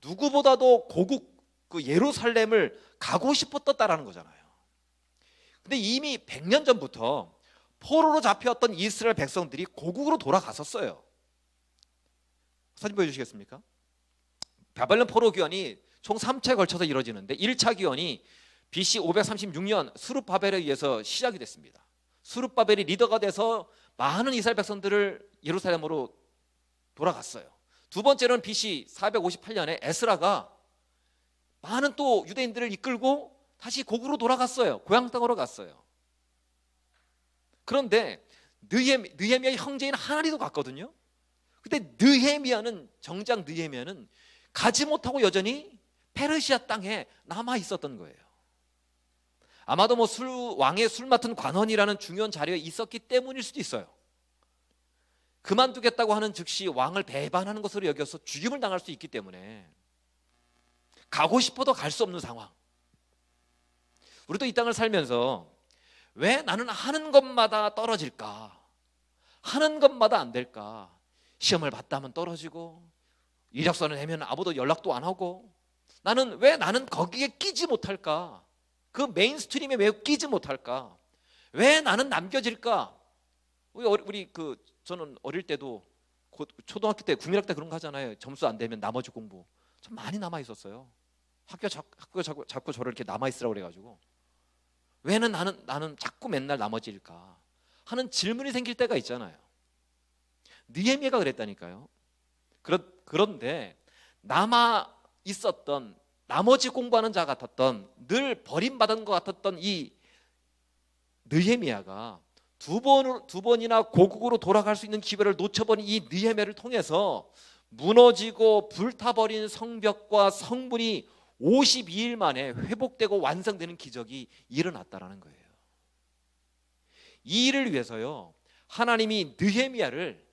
누구보다도 고국 그 예루살렘을 가고 싶었다라는 거잖아요. 근데 이미 100년 전부터 포로로 잡혀왔던 이스라엘 백성들이 고국으로 돌아갔었어요. 사진 보여주시겠습니까? 바벨론 포로 귀환이 총 3차에 걸쳐서 이루어지는데 1차 귀환이 BC 536년 수룹바벨에 의해서 시작이 됐습니다. 수룹바벨이 리더가 돼서 많은 이스라엘 백성들을 예루살렘으로 돌아갔어요. 두 번째로는 BC 458년에 에스라가 많은 또 유대인들을 이끌고 다시 고국으로 돌아갔어요. 고향 땅으로 갔어요. 그런데 느헤미야의 형제인 하나리도 갔거든요. 근데 느헤미야는 정작 느헤미야는 가지 못하고 여전히 페르시아 땅에 남아 있었던 거예요. 아마도 뭐 왕의 술 맡은 관원이라는 중요한 자리에 있었기 때문일 수도 있어요. 그만두겠다고 하는 즉시 왕을 배반하는 것으로 여겨서 죽임을 당할 수 있기 때문에 가고 싶어도 갈 수 없는 상황. 우리도 이 땅을 살면서 왜 나는 하는 것마다 떨어질까? 하는 것마다 안 될까? 시험을 봤다 하면 떨어지고 이력서를 내면 아무도 연락도 안 하고 나는 거기에 끼지 못할까? 그 메인스트림에 왜 끼지 못할까? 왜 나는 남겨질까? 저는 어릴 때도 초등학교 때 국민학 때 그런 거 하잖아요. 점수 안 되면 나머지 공부 참 많이 남아 있었어요. 학교 자꾸 저를 이렇게 남아 있으라고 그래가지고 왜 나는 자꾸 맨날 나머지일까 하는 질문이 생길 때가 있잖아요. 느헤미야가 그랬다니까요. 그런데 남아 있었던 나머지 공부하는 자 같았던 늘 버림받은 것 같았던 이 느헤미야가 두 번이나 고국으로 돌아갈 수 있는 기회를 놓쳐버린 이 느헤미야를 통해서 무너지고 불타버린 성벽과 성문이 52일 만에 회복되고 완성되는 기적이 일어났다라는 거예요. 이 일을 위해서요, 하나님이 느헤미야를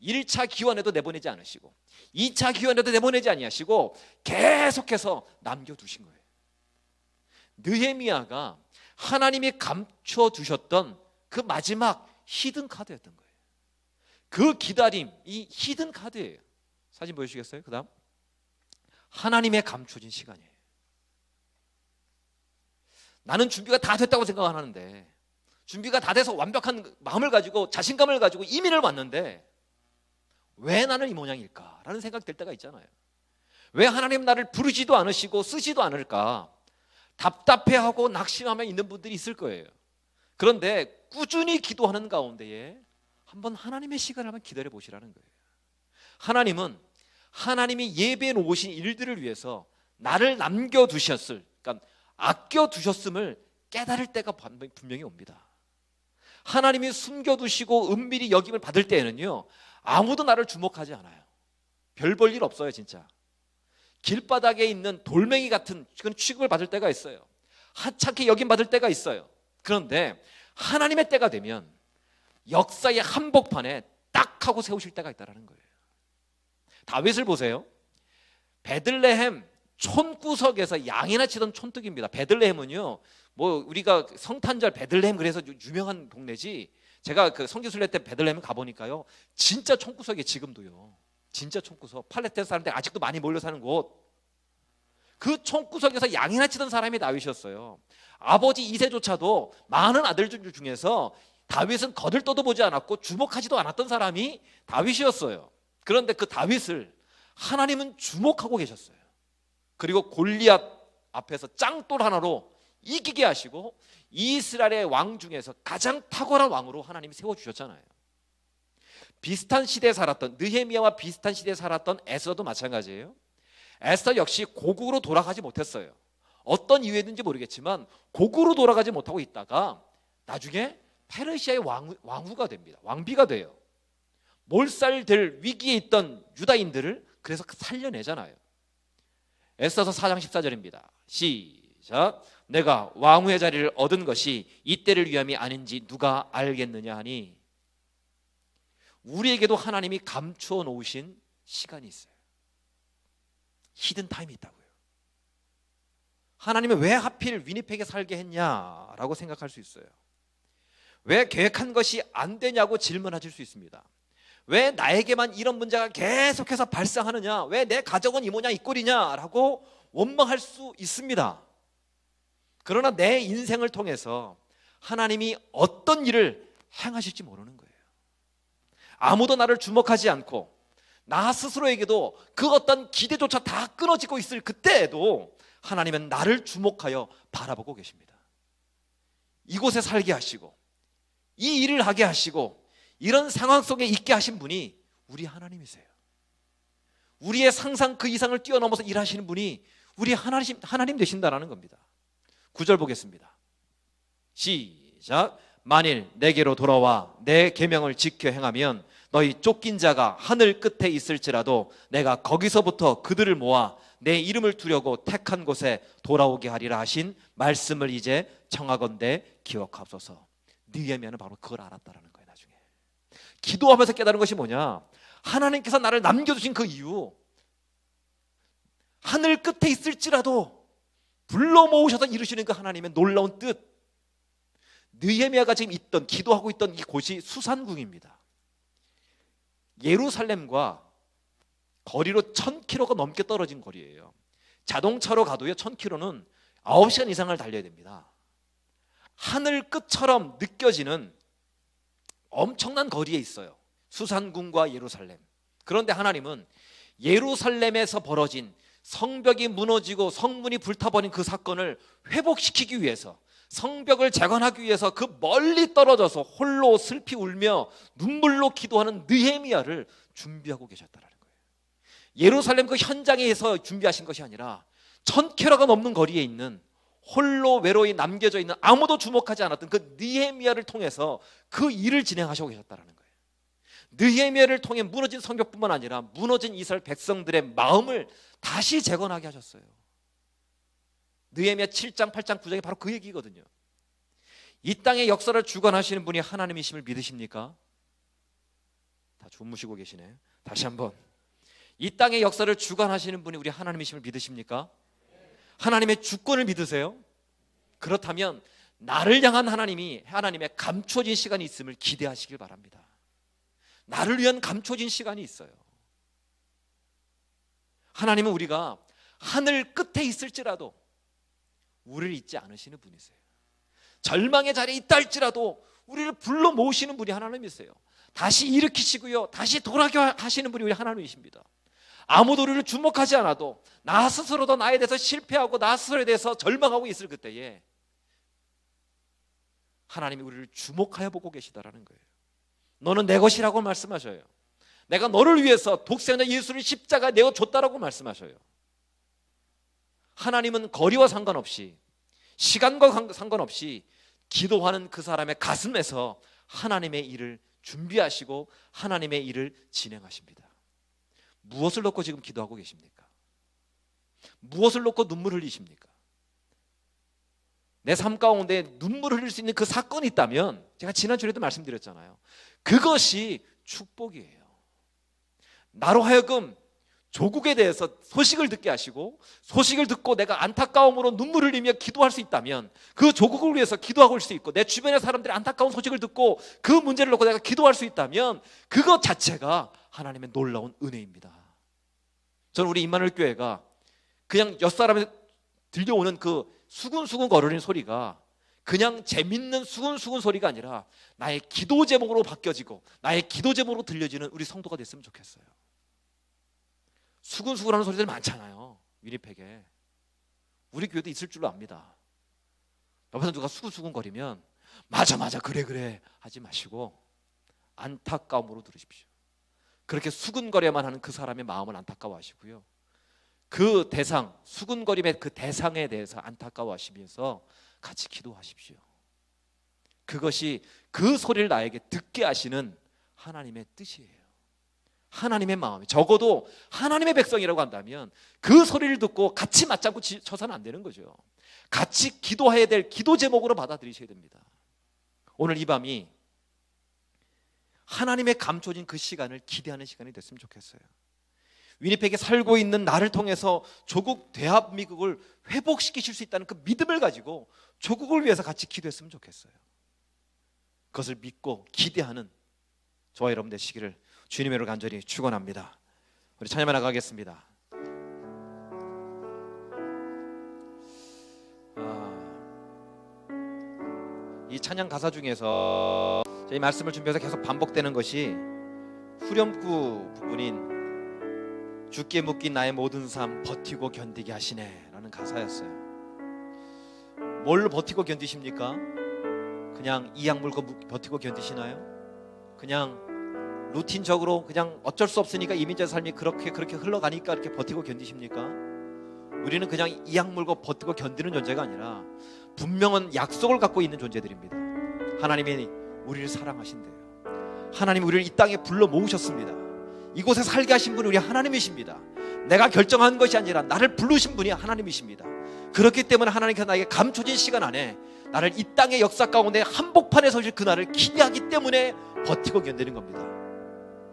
1차 기원에도 내보내지 않으시고 2차 기원에도 내보내지 아니하시고 계속해서 남겨두신 거예요. 느헤미야가 하나님이 감춰두셨던 그 마지막 히든 카드였던 거예요. 그 기다림, 이 히든 카드예요. 사진 보여주시겠어요? 그 다음 하나님의 감춰진 시간이에요. 나는 준비가 다 됐다고 생각하는데 준비가 다 돼서 완벽한 마음을 가지고 자신감을 가지고 이민을 왔는데 왜 나는 이 모양일까? 라는 생각이 들 때가 있잖아요. 왜 하나님 나를 부르지도 않으시고 쓰지도 않을까? 답답해하고 낙심하며 있는 분들이 있을 거예요. 그런데 꾸준히 기도하는 가운데에 한번 하나님의 시간을 한번 기다려 보시라는 거예요. 하나님은 하나님이 예배해 놓으신 일들을 위해서 나를 남겨두셨을, 그러니까 아껴두셨음을 깨달을 때가 분명히 옵니다. 하나님이 숨겨두시고 은밀히 여김을 받을 때에는요, 아무도 나를 주목하지 않아요. 별 볼 일 없어요. 진짜 길바닥에 있는 돌멩이 같은 그런 취급을 받을 때가 있어요. 하찮게 여김 받을 때가 있어요. 그런데 하나님의 때가 되면 역사의 한복판에 딱 하고 세우실 때가 있다는 거예요. 다윗을 보세요. 베들레헴 촌구석에서 양이나 치던 촌뜨기입니다. 베들레헴은요, 뭐 우리가 성탄절 베들레헴 그래서 유명한 동네지, 제가 그 성지순례 때 베들레헴 가보니까요, 진짜 촌구석이 지금도요, 진짜 촌구석, 팔레스타인 사람들 아직도 많이 몰려 사는 곳, 그 촌구석에서 양이나 치던 사람이 다윗이었어요. 아버지 이세조차도 많은 아들들 중에서 다윗은 거들떠도 보지 않았고 주목하지도 않았던 사람이 다윗이었어요. 그런데 그 다윗을 하나님은 주목하고 계셨어요. 그리고 골리앗 앞에서 짱돌 하나로 이기게 하시고 이스라엘의 왕 중에서 가장 탁월한 왕으로 하나님이 세워주셨잖아요. 비슷한 시대에 살았던, 느헤미야와 비슷한 시대에 살았던 에스더도 마찬가지예요. 에스더 역시 고국으로 돌아가지 못했어요. 어떤 이유였는지 모르겠지만 고국으로 돌아가지 못하고 있다가 나중에 페르시아의 왕후가 됩니다. 왕비가 돼요. 몰살될 위기에 있던 유다인들을 그래서 살려내잖아요. 에스더서 4장 14절입니다. 시작. 내가 왕후의 자리를 얻은 것이 이때를 위함이 아닌지 누가 알겠느냐 하니, 우리에게도 하나님이 감추어 놓으신 시간이 있어요. 히든 타임이 있다고요. 하나님은 왜 하필 위니펙에 살게 했냐라고 생각할 수 있어요. 왜 계획한 것이 안 되냐고 질문하실 수 있습니다. 왜 나에게만 이런 문제가 계속해서 발생하느냐, 왜 내 가정은 이 모양 이 꼴이냐라고 원망할 수 있습니다. 그러나 내 인생을 통해서 하나님이 어떤 일을 행하실지 모르는 거예요. 아무도 나를 주목하지 않고 나 스스로에게도 그 어떤 기대조차 다 끊어지고 있을 그때에도 하나님은 나를 주목하여 바라보고 계십니다. 이곳에 살게 하시고 이 일을 하게 하시고 이런 상황 속에 있게 하신 분이 우리 하나님이세요. 우리의 상상 그 이상을 뛰어넘어서 일하시는 분이 우리 하나님 되신다라는 겁니다. 9절 보겠습니다. 시작. 만일 내게로 돌아와 내 계명을 지켜 행하면 너희 쫓긴 자가 하늘 끝에 있을지라도 내가 거기서부터 그들을 모아 내 이름을 두려고 택한 곳에 돌아오게 하리라 하신 말씀을 이제 청하건대 기억하옵소서. 느헤미야는 바로 그걸 알았다라는 거예요. 나중에 기도하면서 깨달은 것이 뭐냐, 하나님께서 나를 남겨두신 그 이유, 하늘 끝에 있을지라도 불러 모으셔서 이루시는 그 하나님의 놀라운 뜻. 느헤미야가 지금 있던, 기도하고 있던 이곳이 수산궁입니다. 예루살렘과 거리로 1000km가 넘게 떨어진 거리예요. 자동차로 가도요 1000km는 9시간 이상을 달려야 됩니다. 하늘 끝처럼 느껴지는 엄청난 거리에 있어요, 수산궁과 예루살렘. 그런데 하나님은 예루살렘에서 벌어진 성벽이 무너지고 성문이 불타버린 그 사건을 회복시키기 위해서, 성벽을 재건하기 위해서 그 멀리 떨어져서 홀로 슬피 울며 눈물로 기도하는 느헤미야를 준비하고 계셨다는 거예요. 예루살렘 그 현장에서 준비하신 것이 아니라 1000km가 넘는 거리에 있는 홀로 외로이 남겨져 있는 아무도 주목하지 않았던 그 느헤미야를 통해서 그 일을 진행하시고 계셨다는 거예요. 느헤미야를 통해 무너진 성벽뿐만 아니라 무너진 이스라엘 백성들의 마음을 다시 재건하게 하셨어요. 느헤미야 7장, 8장, 9장이 바로 그 얘기거든요. 이 땅의 역사를 주관하시는 분이 하나님이심을 믿으십니까? 다 주무시고 계시네. 다시 한번, 이 땅의 역사를 주관하시는 분이 우리 하나님이심을 믿으십니까? 하나님의 주권을 믿으세요? 그렇다면 나를 향한 하나님의 감춰진 시간이 있음을 기대하시길 바랍니다. 나를 위한 감춰진 시간이 있어요. 하나님은 우리가 하늘 끝에 있을지라도 우리를 잊지 않으시는 분이세요. 절망의 자리에 있다 할지라도 우리를 불러 모으시는 분이 하나님이세요. 다시 일으키시고요, 다시 돌아게 하시는 분이 우리 하나님이십니다. 아무도 우리를 주목하지 않아도 나 스스로도 나에 대해서 실패하고 나 스스로에 대해서 절망하고 있을 그때에 하나님이 우리를 주목하여 보고 계시다라는 거예요. 너는 내 것이라고 말씀하셔요. 내가 너를 위해서 독생자 예수를 십자가에 내어줬다라고 말씀하셔요. 하나님은 거리와 상관없이, 시간과 상관없이 기도하는 그 사람의 가슴에서 하나님의 일을 준비하시고 하나님의 일을 진행하십니다. 무엇을 놓고 지금 기도하고 계십니까? 무엇을 놓고 눈물 흘리십니까? 내 삶 가운데 눈물 흘릴 수 있는 그 사건이 있다면, 제가 지난주에도 말씀드렸잖아요, 그것이 축복이에요. 나로 하여금 조국에 대해서 소식을 듣게 하시고, 소식을 듣고 내가 안타까움으로 눈물 흘리며 기도할 수 있다면, 그 조국을 위해서 기도하고 올 수 있고, 내 주변의 사람들이 안타까운 소식을 듣고 그 문제를 놓고 내가 기도할 수 있다면 그것 자체가 하나님의 놀라운 은혜입니다. 저는 우리 임마누엘 교회가 그냥 옆사람에 들려오는 그 수근수근 거리는 소리가 그냥 재밌는 수근수근 소리가 아니라 나의 기도 제목으로 바뀌어지고 나의 기도 제목으로 들려지는 우리 성도가 됐으면 좋겠어요. 수근수근하는 소리들 많잖아요, 위니펙에. 우리 교회도 있을 줄로 압니다. 옆에서 누가 수근수근거리면 맞아 그래 하지 마시고 안타까움으로 들으십시오. 그렇게 수근거려만 하는 그 사람의 마음을 안타까워하시고요, 그 대상, 수근거림의 그 대상에 대해서 안타까워하시면서 같이 기도하십시오. 그것이 그 소리를 나에게 듣게 하시는 하나님의 뜻이에요. 하나님의 마음이, 적어도 하나님의 백성이라고 한다면 그 소리를 듣고 같이 맞장구 쳐서는 안 되는 거죠. 같이 기도해야 될 기도 제목으로 받아들이셔야 됩니다. 오늘 이 밤이 하나님의 감춰진 그 시간을 기대하는 시간이 됐으면 좋겠어요. 위니펙에 살고 있는 나를 통해서 조국 대한민국을 회복시키실 수 있다는 그 믿음을 가지고 조국을 위해서 같이 기도했으면 좋겠어요. 그것을 믿고 기대하는 저와 여러분 되시기를 주님의 이름으로 간절히 축원합니다. 우리 찬양만 나가겠습니다. 이 찬양 가사 중에서 이 말씀을 준비해서 계속 반복되는 것이 후렴구 부분인 주께 묶인 나의 모든 삶 버티고 견디게 하시네 라는 가사였어요. 뭘 버티고 견디십니까? 그냥 이악 물고 버티고 견디시나요? 그냥 루틴적으로 그냥 어쩔 수 없으니까 이민자의 삶이 그렇게 흘러가니까 이렇게 버티고 견디십니까? 우리는 그냥 이악 물고 버티고 견디는 존재가 아니라 분명한 약속을 갖고 있는 존재들입니다. 하나님이 우리를 사랑하신대요. 하나님이 우리를 이 땅에 불러 모으셨습니다. 이곳에 살게 하신 분이 우리 하나님이십니다. 내가 결정한 것이 아니라 나를 부르신 분이 하나님이십니다. 그렇기 때문에 하나님께서 나에게 감춰진 시간 안에 나를 이 땅의 역사 가운데 한복판에 서실 그날을 기대하기 때문에 버티고 견디는 겁니다.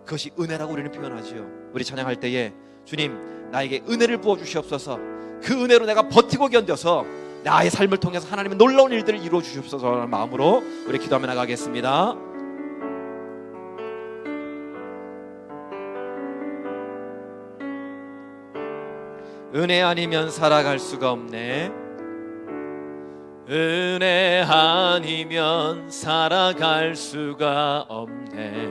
그것이 은혜라고 우리는 표현하지요. 우리 찬양할 때에 주님 나에게 은혜를 부어주시옵소서, 그 은혜로 내가 버티고 견뎌서 나의 삶을 통해서 하나님의 놀라운 일들을 이루어 주시옵소서라는 마음으로 우리 기도하며 나가겠습니다. 은혜 아니면 살아갈 수가 없네. 은혜 아니면 살아갈 수가 없네.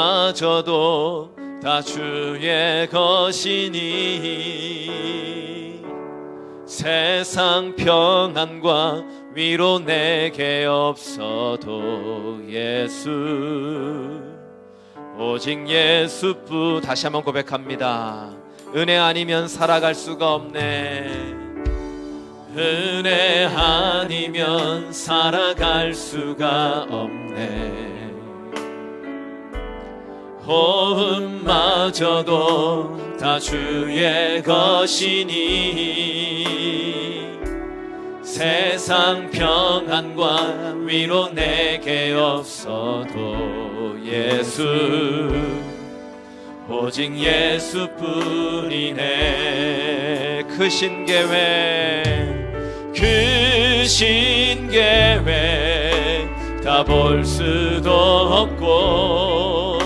호흡마저도 다 주의 것이니 세상 평안과 위로 내게 없어도 예수, 오직 예수뿐. 다시 한번 고백합니다. 은혜 아니면 살아갈 수가 없네. 은혜 아니면 살아갈 수가 없네. 호흡마저도 다 주의 것이니 세상 평안과 위로 내게 없어도 예수, 오직 예수뿐이네. 크신 계획, 크신 계획 다 볼 수도 없고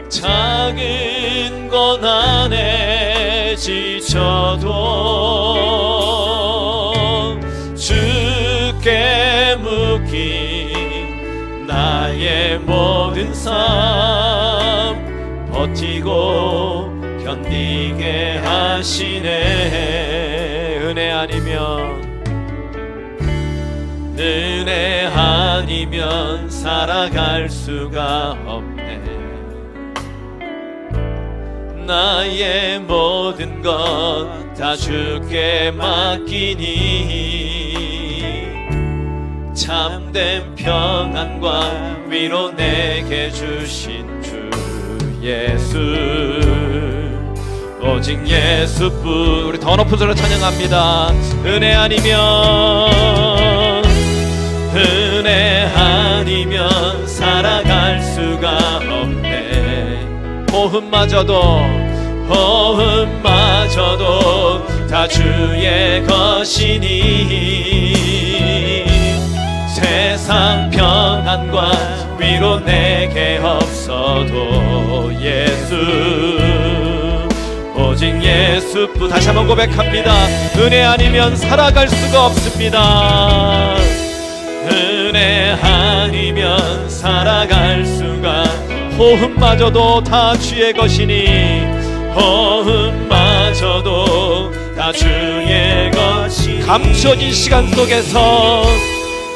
작은 것 안에 지쳐도 주께 묶인 나의 모든 삶 버티고 견디게 하시네. 은혜 아니면 살아갈 수가 없네. 나의 모든 것 다 주께 맡기니 참된 평안과 위로 내게 주신 주 예수, 오직 예수뿐. 우리 더 높은 소리로 찬양합니다. 은혜 아니면 살아갈 수가 없네. 호흡마저도 다 주의 것이니 세상 평안과 위로 내게 없어도 예수, 오직 예수뿐. 다시 한번 고백합니다. 은혜 아니면 살아갈 수가 없습니다. 은혜 아니면 살아갈 수가. 호흡마저도 다 주의 것이니 호흡마저도 다 주의 것이니 감춰진 시간 속에서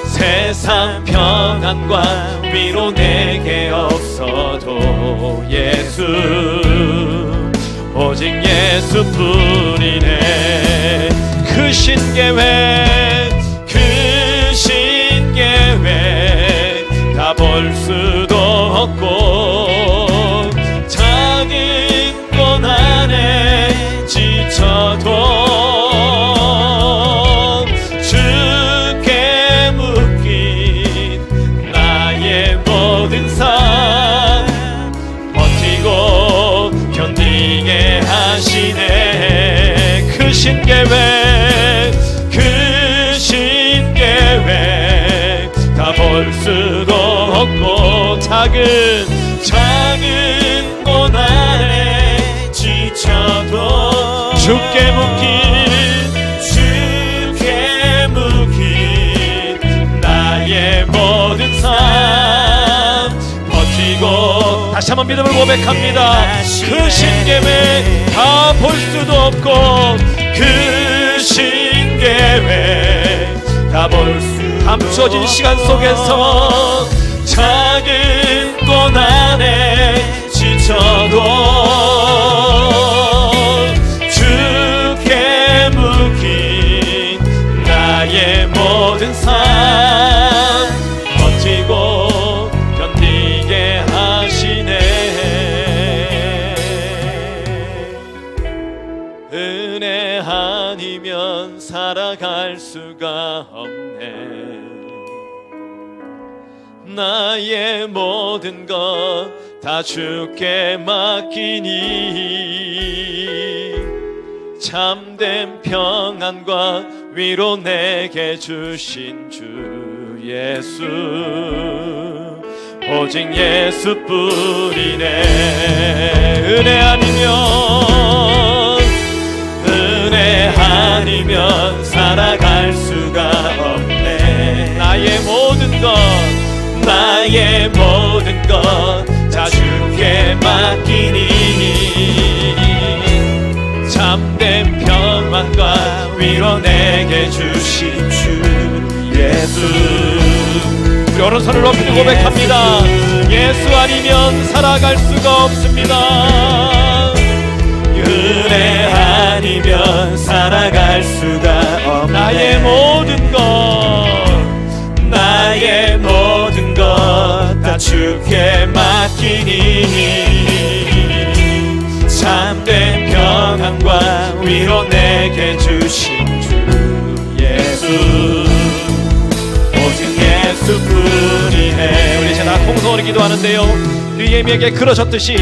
세상 평안과 위로 내게 없어도 예수, 오직 예수뿐이네. 크신 계획 다 볼 수도 없고 작은 것 안에 지쳐도 주께 묶인 나의 모든 삶 버티고 견디게 하시네. 크신 계획 다 볼 수도 없고 작은 곳 안에 지쳐도 주께 묶인 다시 한번 믿음을 고백합니다. 그 신계획 다 볼 수도 없고 그 신계획 다 볼 수 감춰진 시간 속에서 작은 꽃 안에 지쳐도 주께 묶인 나의 모든 삶 버티고 견디게 하시네. 은혜 아니면 살아갈 수가 없네. 나의 모든 것 다 주께 맡기니 참된 평안과 위로 내게 주신 주 예수 오직 예수뿐이네. 은혜 아니면 살아갈 수가 없네. 나의 모든 것 다 주께 맡기니 참된 평안과 위로 내게 주신 주 예수. 우리 오른손을 높이 고백합니다. 예수 아니면 살아갈 수가 없습니다. 은혜 아니면 살아갈 수가 없네. 나의 모든 것 다 주께 맡기니 참된 평안과 위로 내게 주신 주 예수 오직 예수뿐이네. 우리 이제 다 공성으로 기도하는데요. 느헤미야에게 그러셨듯이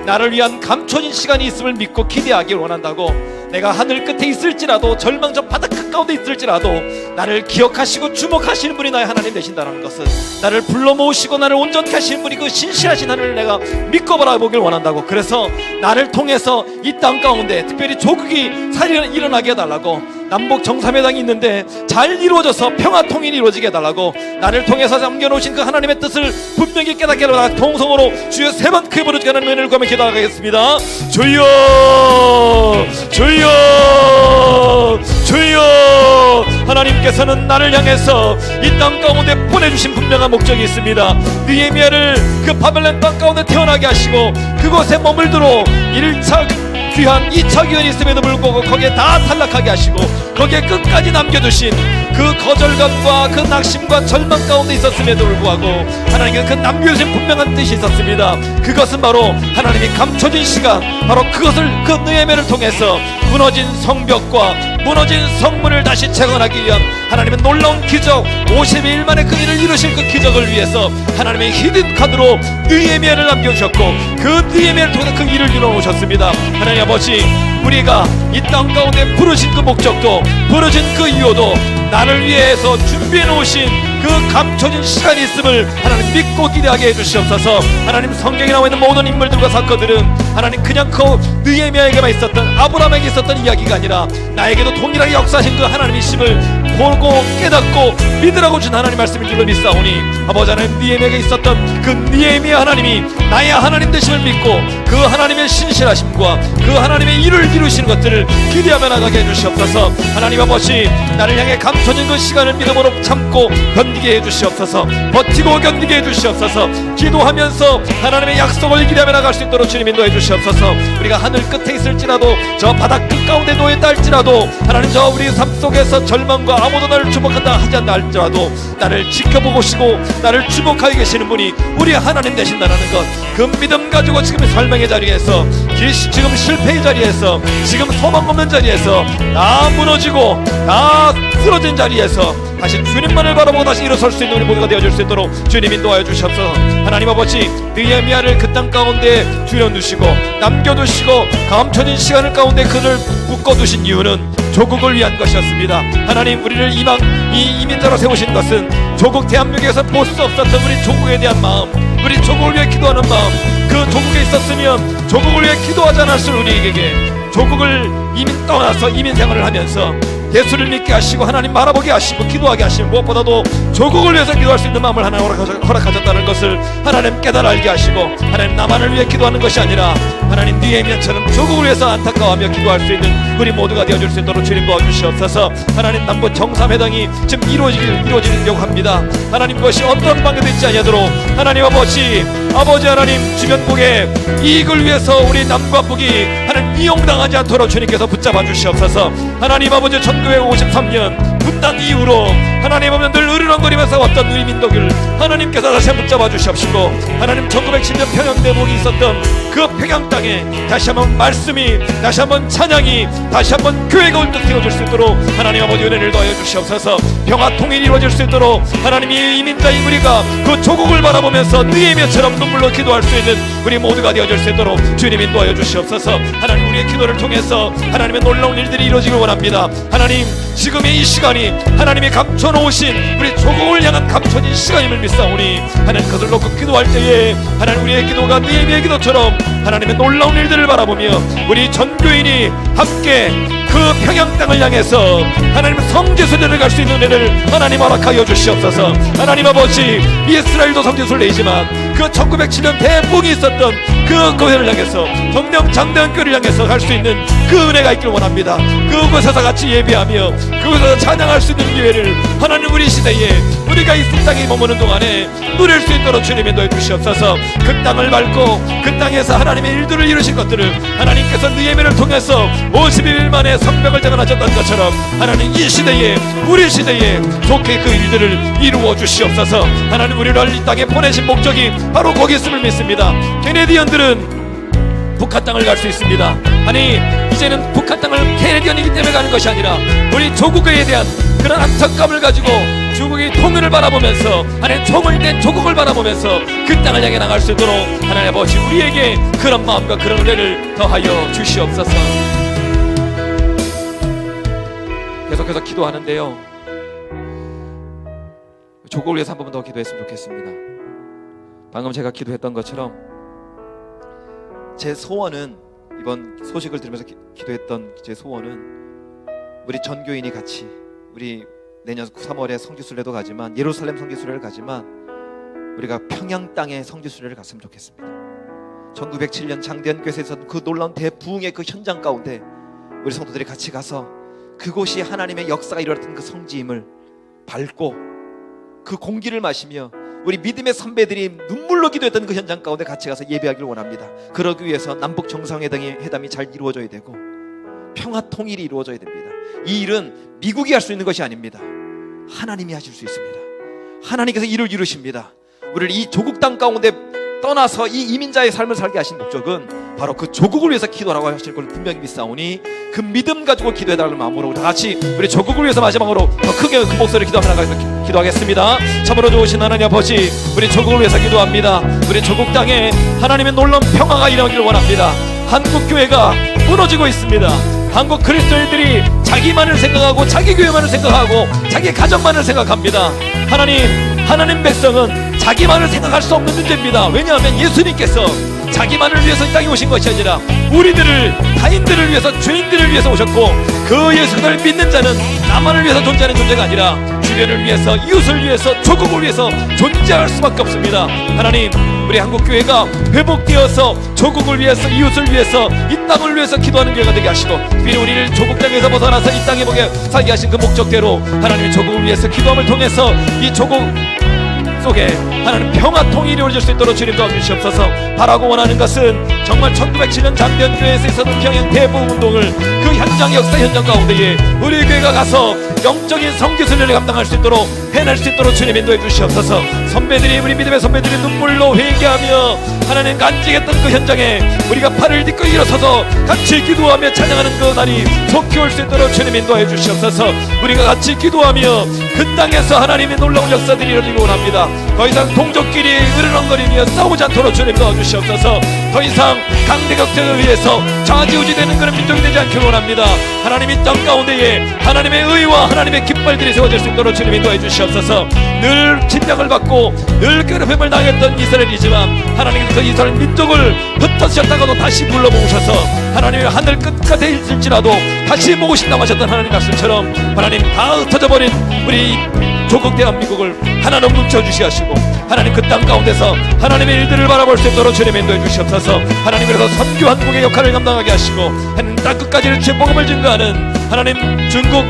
나를 위한 감춰진 시간이 있음을 믿고 기대하길 원한다고. 내가 하늘 끝에 있을지라도 절망 저 바닷가 가운데 있을지라도 나를 기억하시고 주목하시는 분이 나의 하나님 되신다는 것은 나를 불러 모으시고 나를 온전케 하시는 분이 그 신실하신 하나님을 내가 믿고 바라보길 원한다고. 그래서 나를 통해서 이 땅 가운데 특별히 조국이 일어나게 해달라고. 남북 정상회담이 있는데 잘 이루어져서 평화 통일이 이루어지게 해달라고. 나를 통해서 남겨놓으신 그 하나님의 뜻을 분명히 깨닫게 해달라고. 통성으로 주여 세 번 크게 부르짖고 하나님의 은혜를 구하며 기도하겠습니다. 주여 주여 주여. 하나님께서는 나를 향해서 이 땅 가운데 보내주신 분명한 목적이 있습니다. 느헤미야를 그 바벨론 땅 가운데 태어나게 하시고 그곳에 머물도록 1차 귀한 2차 기원이 있음에도 불구하고 거기에 다 탈락하게 하시고 거기에 끝까지 남겨두신 그 거절감과 그 낙심과 절망 가운데 있었음에도 불구하고 하나님께서 그 남겨주신 분명한 뜻이 있었습니다. 그것은 바로 하나님이 감춰진 시간, 바로 그것을 그 느헤미야를 통해서 무너진 성벽과 무너진 성문을 다시 재건하기 위한 하나님의 놀라운 기적, 52일 만에 그 일을 이루실 그 기적을 위해서 하나님의 히든 카드로 느헤미야를 남겨주셨고 그 느헤미야를 통해 그 일을 이루어오셨습니다. 하나님 아버지, 우리가 이 땅 가운데 부르신 그 목적도 부르신 그 이유도 나를 위해서 준비해 놓으신 그 감춰진 시간이 있음을 하나님 믿고 기대하게 해주시옵소서. 하나님 성경에 나와 있는 모든 인물들과 사건들은 하나님 그냥 그 느헤미야에게만 있었던, 아브라함에게 있었던 이야기가 아니라 나에게도 동일하게 역사하신 그 하나님이심을 보고 깨닫고 믿으라고 준 하나님 말씀인 줄로 믿사오니 아버지 하나님, 느헤미야에게 있었던 그 느헤미야 하나님이 나의 하나님 되심을 믿고 그 하나님의 신실하심과 그 하나님의 일을 이루시는 것들을 기대하며 나가게 해주시옵소서. 하나님 아버지, 나를 향해 감춰진 그 시간을 믿음으로 참고 견디게 해주시옵소서. 버티고 견디게 해주시옵소서. 기도하면서 하나님의 약속을 기대하며 나갈 수 있도록 주님 인도해 주시옵소서. 우리가 하늘 끝에 있을지라도 저 바닥 끝 가운데 놓여있다 할지라도 하나님, 저 우리 삶 속에서 절망과 아무도 나를 주목한다 하지 않나 할지라도 나를 지켜보시고 나를 주목하게 계시는 분이 우리 하나님 되신다는 것, 그 믿음 가지고 지금 설명의 자리에서, 지금 실패의 자리에서, 지금 소망 없는 자리에서, 다 무너지고 다 쓰러진 자리에서 다시 주님만을 바라보고 다시 일어설 수 있는 우리 모두가 되어줄 수 있도록 주님 인도하여 주시옵소서. 하나님 아버지, 느헤미야를 그 땅 가운데 줄여두시고 남겨두시고 감춰진 시간을 가운데 그를 묶어두신 이유는 조국을 위한 것이었습니다. 하나님, 우리를 이민자로 세우신 것은 조국 대한민국에서 볼 수 없었던 우리 조국에 대한 마음, 우리 조국을 위해 기도하는 마음, 그 조국에 있었으면 조국을 위해 기도하지 않았을 우리에게 조국을 이민 떠나서 이민 생활을 하면서 예수를 믿게 하시고 하나님 바라보게 하시고 기도하게 하시고 무엇보다도 조국을 위해서 기도할 수 있는 마음을 하나님 허락하셨다는 것을 하나님 깨달아 알게 하시고 하나님 나만을 위해 기도하는 것이 아니라 하나님 느헤미야처럼 조국을 위해서 안타까워하며 기도할 수 있는 우리 모두가 되어줄 수 있도록 주님 도와주시옵소서. 하나님 남북 정상회담이 지금 이루어지려고 합니다. 하나님 그것이 어떤 방해도 있지 아니하도록 하나님 아버지 하나님 주변국의 이익을 위해서 우리 남과 북이 하나님 이용당하지 않도록 주님께서 붙잡아 주시옵소서. 하나님 아버지 1953년 분단 이후로 하나님 아버지 늘 으르렁거리면서 왔던 우리 민족을 하나님께서 다시 한번 붙잡아 주시옵시고 하나님 1907년 평양대복이 있었던 그 평양 땅에 다시 한번 말씀이 다시 한번 찬양이 다시 한번 교회가 울떡해질 수 있도록 하나님 아버지 은혜를 더하여 주시옵소서. 평화 통일이 이루어질 수 있도록 하나님이 이민자인 우리가 그 조국을 바라보면서 느헤미야처럼 눈물로 기도할 수 있는 우리 모두가 되어질 수 있도록 주님 인도하여 주시옵소서. 하나님 우리의 기도를 통해서 하나님의 놀라운 일들이 이루어지길 원합니다. 하나님 지금의 이 시간이 하나님이 감춰놓으신 우리 조국을 향한 감춰진 시간임을 믿사오니 하나님 그것을 놓고 기도할 때에 하나님 우리의 기도가 느헤미야의 기도처럼 하나님의 놀라운 일들을 바라보며 우리 전교인이 함께 그 평양 땅을 향해서 하나님 성지순례를 갈 수 있는 은혜를 하나님 허락하여 주시옵소서. 하나님 아버지 이스라엘도 성지순례이지만 그 1907년 대붕이 있었던 그 교회를 향해서 정령 장대한 교회를 향해서 갈 수 있는 그 은혜가 있길 원합니다. 그곳에서 같이 예배하며 그곳에서 찬양할 수 있는 기회를 하나님 우리 시대에 우리가 이 땅에 머무는 동안에 누릴 수 있도록 주님 인도해 주시옵소서. 그 땅을 밟고 그 땅에서 하나님의 일들을 이루신 것들을 하나님께서 느헤미야를 통해서 52일 만에 성벽을 재건하셨던 것처럼 하나님 이 시대에 우리 시대에 속히 그 일들을 이루어 주시옵소서. 하나님 우리를 이 땅에 보내신 목적이 바로 거기 있음을 믿습니다. 케네디언들은 북한 땅을 갈 수 있습니다. 아니 이제는 북한 땅을 케네디언이기 때문에 가는 것이 아니라 우리 조국에 대한 그런 안타까움을 가지고 조국의 통일을 바라보면서 하나님 총을 낸 조국을 바라보면서 그 땅을 향해 나갈 수 있도록 하나님 아버지 우리에게 그런 마음과 그런 은혜를 더하여 주시옵소서. 계속해서 기도하는데요, 조국을 위해서 한 번 더 기도했으면 좋겠습니다. 방금 제가 기도했던 것처럼 제 소원은, 이번 소식을 들으면서 기도했던 제 소원은 우리 전교인이 같이 우리 내년 3월에 성지순례도 가지만 예루살렘 성지순례를 가지만 우리가 평양 땅에 성지순례를 갔으면 좋겠습니다. 1907년 장대현교회에서 있었던 그 놀라운 대부흥의 그 현장 가운데 우리 성도들이 같이 가서 그곳이 하나님의 역사가 일어났던 그 성지임을 밟고 그 공기를 마시며 우리 믿음의 선배들이 눈물로 기도했던 그 현장 가운데 같이 가서 예배하기를 원합니다. 그러기 위해서 남북 정상회담이 잘 이루어져야 되고 평화 통일이 이루어져야 됩니다. 이 일은 미국이 할 수 있는 것이 아닙니다. 하나님이 하실 수 있습니다. 하나님께서 일을 이루십니다. 우리를 이 조국 땅 가운데 떠나서 이 이민자의 삶을 살게 하신 목적은 바로 그 조국을 위해서 기도라고 하실 걸 분명히 믿사오니 그 믿음 가지고 기도해달라는 마음으로 다 같이 우리 조국을 위해서 마지막으로 더 크게 그 목소리를 기도하겠습니다. 참으로 좋으신 하나님 아버지, 우리 조국을 위해서 기도합니다. 우리 조국 땅에 하나님의 놀라운 평화가 일어나기를 원합니다. 한국 교회가 무너지고 있습니다. 한국 그리스도인들이 자기만을 생각하고 자기 교회만을 생각하고 자기 가정만을 생각합니다. 하나님 백성은 자기만을 생각할 수 없는 문제입니다. 왜냐하면 예수님께서 자기만을 위해서 이 땅에 오신 것이 아니라 우리들을, 타인들을 위해서, 죄인들을 위해서 오셨고 그 예수를 믿는 자는 나만을 위해서 존재하는 존재가 아니라 주변을 위해서, 이웃을 위해서, 조국을 위해서 존재할 수밖에 없습니다. 하나님, 우리 한국교회가 회복되어서 조국을 위해서, 이웃을 위해서, 이 땅을 위해서 기도하는 교회가 되게 하시고 비록 우리를 조국 땅에서 벗어나서 이 땅에 보게 살게 하신 그 목적대로 하나님의 조국을 위해서 기도함을 통해서 이 조국 속에 하나님 평화 통일이 이루어질 수 있도록 주님 도와주시옵소서. 바라고 원하는 것은 정말 1907년 장대현교회에서 있었던 평양 대부흥운동을 그 현장, 역사 현장 가운데에 우리 교회가 가서 영적인 성지순례를 감당할 수 있도록 해낼 수 있도록 주님 인도해 주시옵소서. 선배들이, 우리 믿음의 선배들이 눈물로 회개하며 하나님 간직했던 그 현장에 우리가 팔을 딛고 일어서서 같이 기도하며 찬양하는 그 날이 속히 올 수 있도록 주님 인도해 주시옵소서. 우리가 같이 기도하며 그 땅에서 하나님의 놀라운 역사들이 이루어지고 원합니다. 더 이상 동족끼리 으르렁거리며 싸우지 않도록 주님 도와주시옵소서. 더 이상 강대격전을 위해서 좌지우지되는 그런 민족이 되지 않기를 원합니다. 하나님이 땅 가운데에 하나님의 의와 하나님의 깃발들이 세워질 수 있도록 주님 인도해 주시옵소서. 주시옵소서. 늘 침략을 받고 늘 괴롭힘을 당했던 이스라엘이지만 하나님께서 그 이스라엘 민족을 흩어지셨다가도 다시 불러모으셔서 하나님의 하늘 끝까지 있을지라도 다시 모으신다고 하셨던 하나님 말씀처럼 하나님 다 흩어져버린 우리 조국 대한민국을 하나로 뭉쳐주시옵시고 하나님 그 땅 가운데서 하나님의 일들을 바라볼 수 있도록 주님 인도해 주시옵소서. 하나님 그래서 선교 한국의 역할을 감당하게 하시고 하나님 땅 끝까지 주의 복음을 증거하는 하나님 중국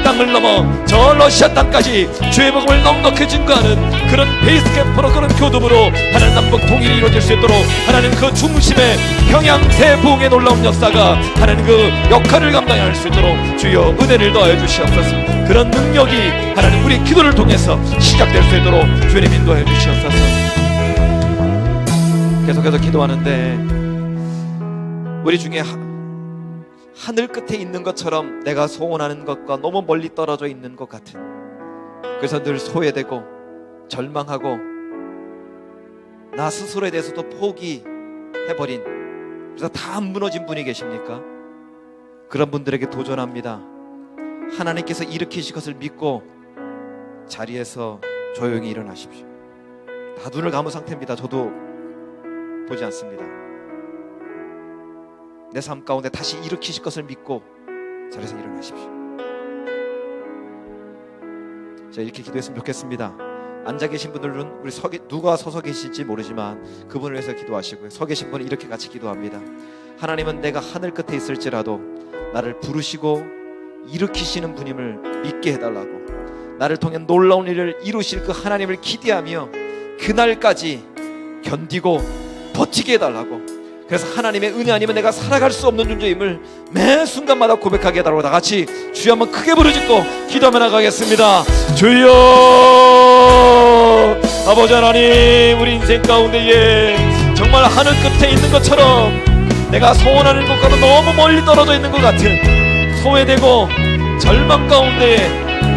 땅을 넘어 저 러시아 땅까지 주의 복음을 넉넉히 증거하는 그런 베이스 캠프로 그런 교도부로 하나님 남북 통일이 이루어질 수 있도록 하나님 그 중심에 평양 대부흥의 놀라운 역사가 하나님 그 역할을 감당할 수 있도록 주여 은혜를 더하여 주시옵소서. 그런 능력이 하나님 우리 기도를 통해서 시작될 수 있도록 주님 인도해 주시옵소서. 계속해서 기도하는데 우리 중에 하늘 끝에 있는 것처럼 내가 소원하는 것과 너무 멀리 떨어져 있는 것 같은, 그래서 늘 소외되고 절망하고 나 스스로에 대해서도 포기해버린, 그래서 다 무너진 분이 계십니까? 그런 분들에게 도전합니다. 하나님께서 일으키실 것을 믿고 자리에서 조용히 일어나십시오. 다 눈을 감은 상태입니다. 저도 보지 않습니다. 내 삶 가운데 다시 일으키실 것을 믿고 자리에서 일어나십시오. 자, 이렇게 기도했으면 좋겠습니다. 앉아 계신 분들은 우리 누가 서서 계실지 모르지만 그분을 위해서 기도하시고요. 서 계신 분은 이렇게 같이 기도합니다. 하나님은 내가 하늘 끝에 있을지라도 나를 부르시고 일으키시는 분임을 믿게 해달라고, 나를 통해 놀라운 일을 이루실 그 하나님을 기대하며 그날까지 견디고 버티게 해달라고, 그래서 하나님의 은혜 아니면 내가 살아갈 수 없는 존재임을 매 순간마다 고백하게 해달라고 다 같이 주여 한번 크게 부르짖고 기도하며 나가겠습니다. 주여 아버지 하나님, 우리 인생 가운데에 정말 하늘 끝에 있는 것처럼 내가 소원하는 것과도 너무 멀리 떨어져 있는 것 같은 소외되고 절망 가운데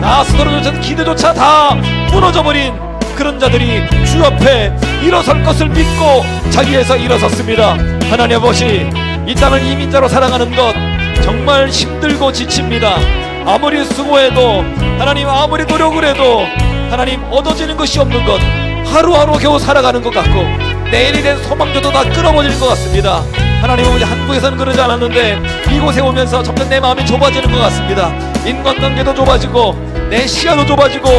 나 스스로조차 기대조차 다 무너져버린 그런 자들이 주 앞에 일어설 것을 믿고 자기에서 일어섰습니다. 하나님 아버지, 이 땅을 이민자로 살아가는 것 정말 힘들고 지칩니다. 아무리 수고해도, 하나님 아무리 노력을 해도 하나님 얻어지는 것이 없는 것, 하루하루 겨우 살아가는 것 같고 내일이 된 소망조도 다 끊어버릴 것 같습니다. 하나님 아버지, 한국에서는 그러지 않았는데 이곳에 오면서 점점 내 마음이 좁아지는 것 같습니다. 인간관계도 좁아지고 내 시야도 좁아지고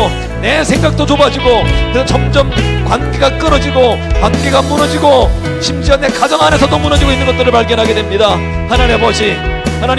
내 생각도 좁아지고, 그래서 점점 관계가 끊어지고 관계가 무너지고 심지어 내 가정 안에서도 무너지고 있는 것들을 발견하게 됩니다. 하나님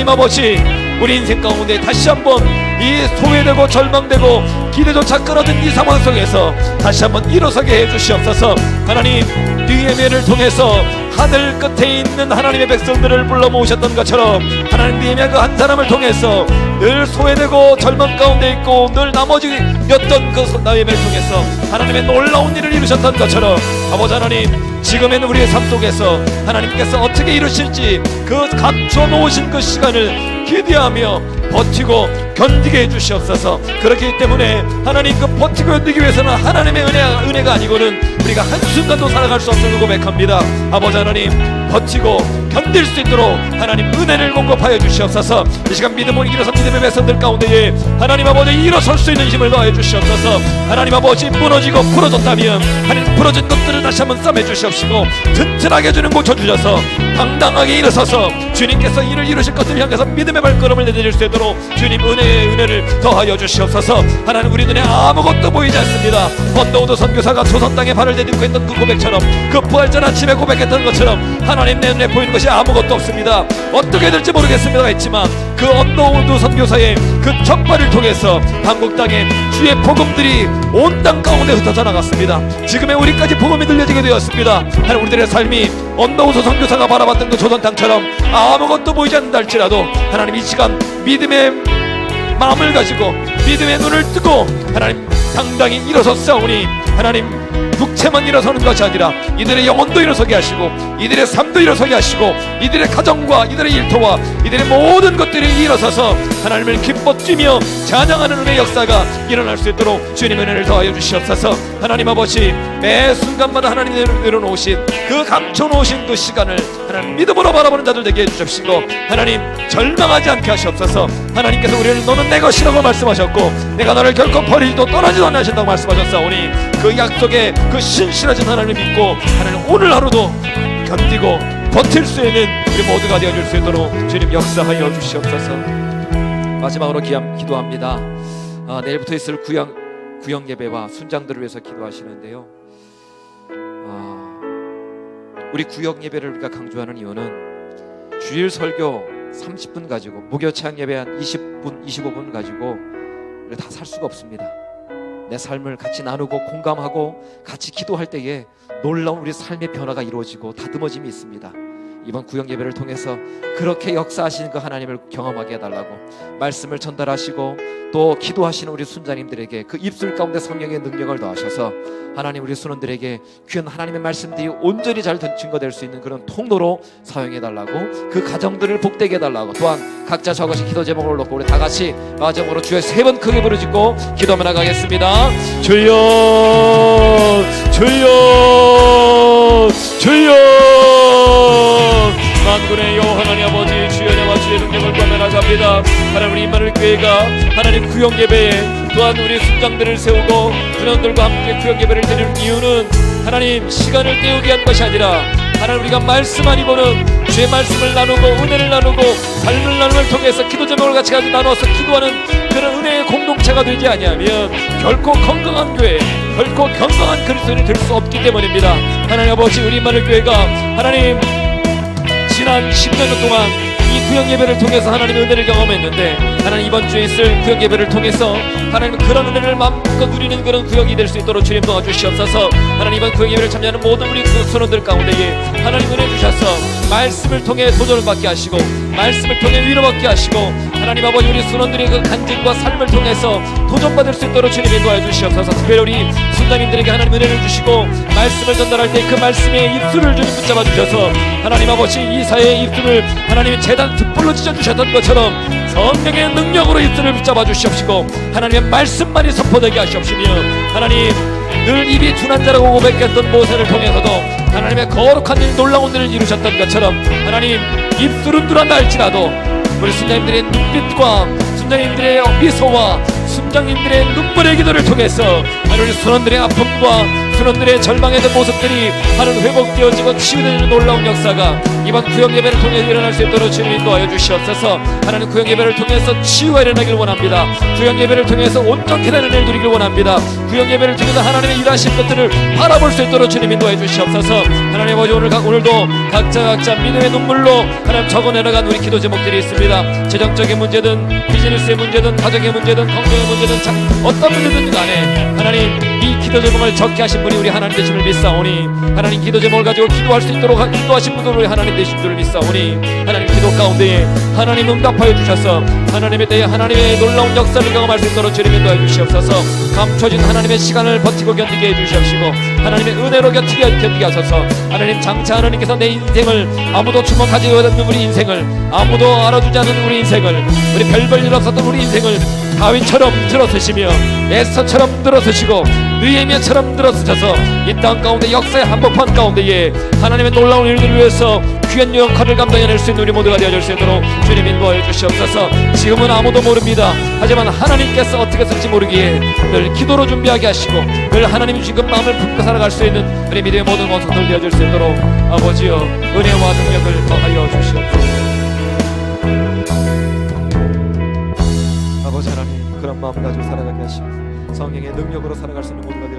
아버지, 우리 인생 가운데 다시 한번 이 소외되고 절망되고 기대조차 끊어진 이 상황 속에서 다시 한번 일어서게 해주시옵소서. 하나님, 느헤미야를 통해서 하늘 끝에 있는 하나님의 백성들을 불러 모으셨던 것처럼 하나님, 느헤미야 그 한 사람을 통해서 늘 소외되고 절망 가운데 있고 늘 나머지였던 그 느헤미야를 통해서 하나님의 놀라운 일을 이루셨던 것처럼 아버지 하나님, 지금의 우리의 삶 속에서 하나님께서 어떻게 이루실지 그 감춰 놓으신 그 시간을 기대하며 버티고 견디게 해주시옵소서. 그렇기 때문에 하나님, 그 버티고 견디기 위해서는 하나님의 은혜가 아니고는 우리가 한순간도 살아갈 수 없음을 고백합니다. 아버지 하나님, 버티고 견딜 수 있도록 하나님 은혜를 공급하여 주시옵소서. 이 시간 믿음으로 일어선 믿음의 백성들 가운데에 하나님 아버지 일어설 수 있는 힘을 더해 주시옵소서. 하나님 아버지, 무너지고 부러졌다면 하나님 부러진 것들을 다시 한번 싸매 주시옵시고 튼튼하게 주는 고쳐주셔서 당당하게 일어서서 주님께서 일을 이루실 것을 향해서 믿음의 발걸음을 내디딜 수 있도록 주님 은혜를 더하여 주시옵소서. 하나님, 우리 눈에 아무것도 보이지 않습니다. 언더우드 선교사가 조선 땅에 발을 내딛고 했던 그 고백처럼, 그 부활절 아침에 고백했던 것처럼 하나님, 내 눈에 보이는 것이 아무것도 없습니다. 어떻게 될지 모르겠습니다 했지만 그 언더우드 선교사의 그 적발을 통해서 한국 땅에 주의 복음들이 온 땅 가운데 흩어져 나갔습니다. 지금의 우리까지 복음이 들려지게 되었습니다. 하나님, 우리들의 삶이 언더우드 선교사가 바라봤던 그 조선 땅처럼 아무것도 보이지 않는다 할지라도 하나님, 이 시간 믿음의 마음을 가지고 믿음의 눈을 뜨고 하나님 당당히 일어서 싸우니 하나님 육체만 일어서는 것이 아니라 이들의 영혼도 일어서게 하시고 이들의 삶도 일어서게 하시고 이들의 가정과 이들의 일터와 이들의 모든 것들이 일어서서 하나님을 기뻐 뛰며 찬양하는 은혜의 역사가 일어날 수 있도록 주님의 은혜를 더하여 주시옵소서. 하나님 아버지, 매 순간마다 하나님이 내려놓으신 그 감춰놓으신 그 시간을 하나님 믿음으로 바라보는 자들 되게 해주십시고 하나님 절망하지 않게 하시옵소서. 하나님께서 우리를 너는 내 것이라고 말씀하셨고 내가 너를 결코 버리지도 떠나지도 않으신다고 말씀하셨사오니 그 약속에 그 신실하신 하나님을 믿고 하나님 오늘 하루도 견디고 버틸 수 있는 우리 모두가 되어줄 수 있도록 주님 역사하여 주시옵소서. 마지막으로 기도합니다. 내일부터 있을 구역 예배와 순장들을 위해서 기도하시는데요. 우리 구역 예배를 우리가 강조하는 이유는 주일 설교 30분 가지고 무교 체험 예배 한 20분, 25분 가지고 다 살 수가 없습니다. 내 삶을 같이 나누고 공감하고 같이 기도할 때에 놀라운 우리 삶의 변화가 이루어지고 다듬어짐이 있습니다. 이번 구역 예배를 통해서 그렇게 역사하시는 그 하나님을 경험하게 해달라고 말씀을 전달하시고 또 기도하시는 우리 순자님들에게 그 입술 가운데 성령의 능력을 더하셔서 하나님 우리 순원들에게 귀한 하나님의 말씀들이 온전히 잘 증거될 수 있는 그런 통로로 사용해달라고 그 가정들을 복되게 해달라고 또한 각자 저것이 기도 제목을 놓고 우리 다같이 마지막으로 주여 3번 크게 부르짖고 기도하며 나가겠습니다. 주여 주여 주여 만군의 여호와 하나님 아버지 주여 나와 주의 능력을 구하며 나갑니다. 하나님 우리 임마누엘 교회가 하나님 구역 예배에 또한 우리 순장들을 세우고 군원들과 함께 구역 예배를 드리는 이유는 하나님 시간을 때우기 위한 것이 아니라 하나님 우리가 말씀 아니고는 주의 말씀을 나누고 은혜를 나누고 삶을 나눔을 통해서 기도 제목을 같이 가지고 나눠서 기도하는 그런 은혜의 공동체가 되지 아니하면 결코 건강한 교회 결코 건강한 그리스도인이 될 수 없기 때문입니다. 하나님 아버지 우리 임마누엘 교회가 하나님 지난 10년 동안 이 구역 예배를 통해서 하나님의 은혜를 경험했는데 하나님 이번 주에 있을 구역 예배를 통해서 하나님 그런 은혜를 마음껏 누리는 그런 구역이 될 수 있도록 주님 도와주시옵소서. 하나님 이번 구역 예배를 참여하는 모든 우리 선원들 가운데에 하나님 은혜 주셔서 말씀을 통해 도전을 받게 하시고 말씀을 통해 위로받게 하시고 하나님 아버지 우리 선원들의 그 간증과 삶을 통해서 도전받을 수 있도록 주님 인도하여 주시옵소서. 특별히 우리 순장님들에게 하나님 은혜를 주시고 말씀을 전달할 때 그 말씀의 입술을 주님 붙잡아 주셔서 하나님 아버지 이 사회의 입술을 하나님의 재단 득불로 찢어주셨던 것처럼 성령의 능력으로 입술을 붙잡아 주시옵시고 하나님의 말씀만이 선포되게 하시옵시며 하나님 늘 입이 둔한 자라고 고백했던 모세를 통해서도 하나님의 거룩한 일 놀라운 일을 이루셨던 것처럼 하나님 입술은 둔한다 할지라도 우리 순장님들의 눈빛과 순장님들의 미소와 순장님들의 눈물의 기도를 통해서 하나님 우리 순원들의 아픔과 순원들의 절망했던 모습들이 하나님 회복되어지고 치유되는 놀라운 역사가 이번 구역 예배를 통해 일어날 수 있도록 주님 인도하여 주시옵소서. 하나님 구역 예배를 통해서 치유가 일어나길 원합니다. 구역 예배를 통해서 온전히 되는 일 누리길 원합니다. 구역 예배를 통해서 하나님의 일하신 것들을 바라볼 수 있도록 주님 인도해 주시옵소서. 하나님 아버지 오늘도 각자 믿음의 눈물로 하나님 적어내려간 우리 기도 제목들이 있습니다. 재정적인 문제든 비즈니스의 문제든 가정의 문제든 건강의 문제든 어떤 문제든 간에 하나님 이 기도 제목을 적게 하신 분이 우리 하나님 되심을 믿사오니 하나님 기도 제목을 가지고 기도할 수 있도록 인도하신 분들 우리 하나님 되신 줄을 믿사오니 하나님 기도 가운데에 하나님 응답하여 주셔서 하나님에 대해 하나님의 놀라운 역사를 경험할 수 있도록 주님 인도해 주시옵소서. 감춰진 하나님의 시간을 버티고 견디게 해주시옵시고 하나님의 은혜로 견디게 하소서. 하나님 장차 하나님께서 내 인생을 아무도 주목하지 않는 우리 인생을 아무도 알아주지 않는 우리 인생을 우리 별볼일 없었던 우리 인생을 다윗처럼 들어서시며 에스더처럼 들어서시고 느헤미야처럼 들어서셔서 이 땅 가운데 역사의 한복판 가운데에 하나님의 놀라운 일들을 위해서 귀한 역할을 감당해낼 수 있는 우리 모두가 되어줄 수 있도록 주님 인도하여 주시옵소서. 지금은 아무도 모릅니다. 하지만 하나님께서 어떻게 쓸지 모르기에 늘 기도로 준비하게 하시고 늘 하나님이 주신 그 마음을 품고 살아갈 수 있는 우리 믿음의 모든 원석들 되어줄 수 있도록 아버지여 은혜와 능력을 더하여 주시옵소서. 아버지 하나님 그런 마음 가지고 살아가게 하시고 성령의 능력으로 살아갈 수 있는 모두가 되어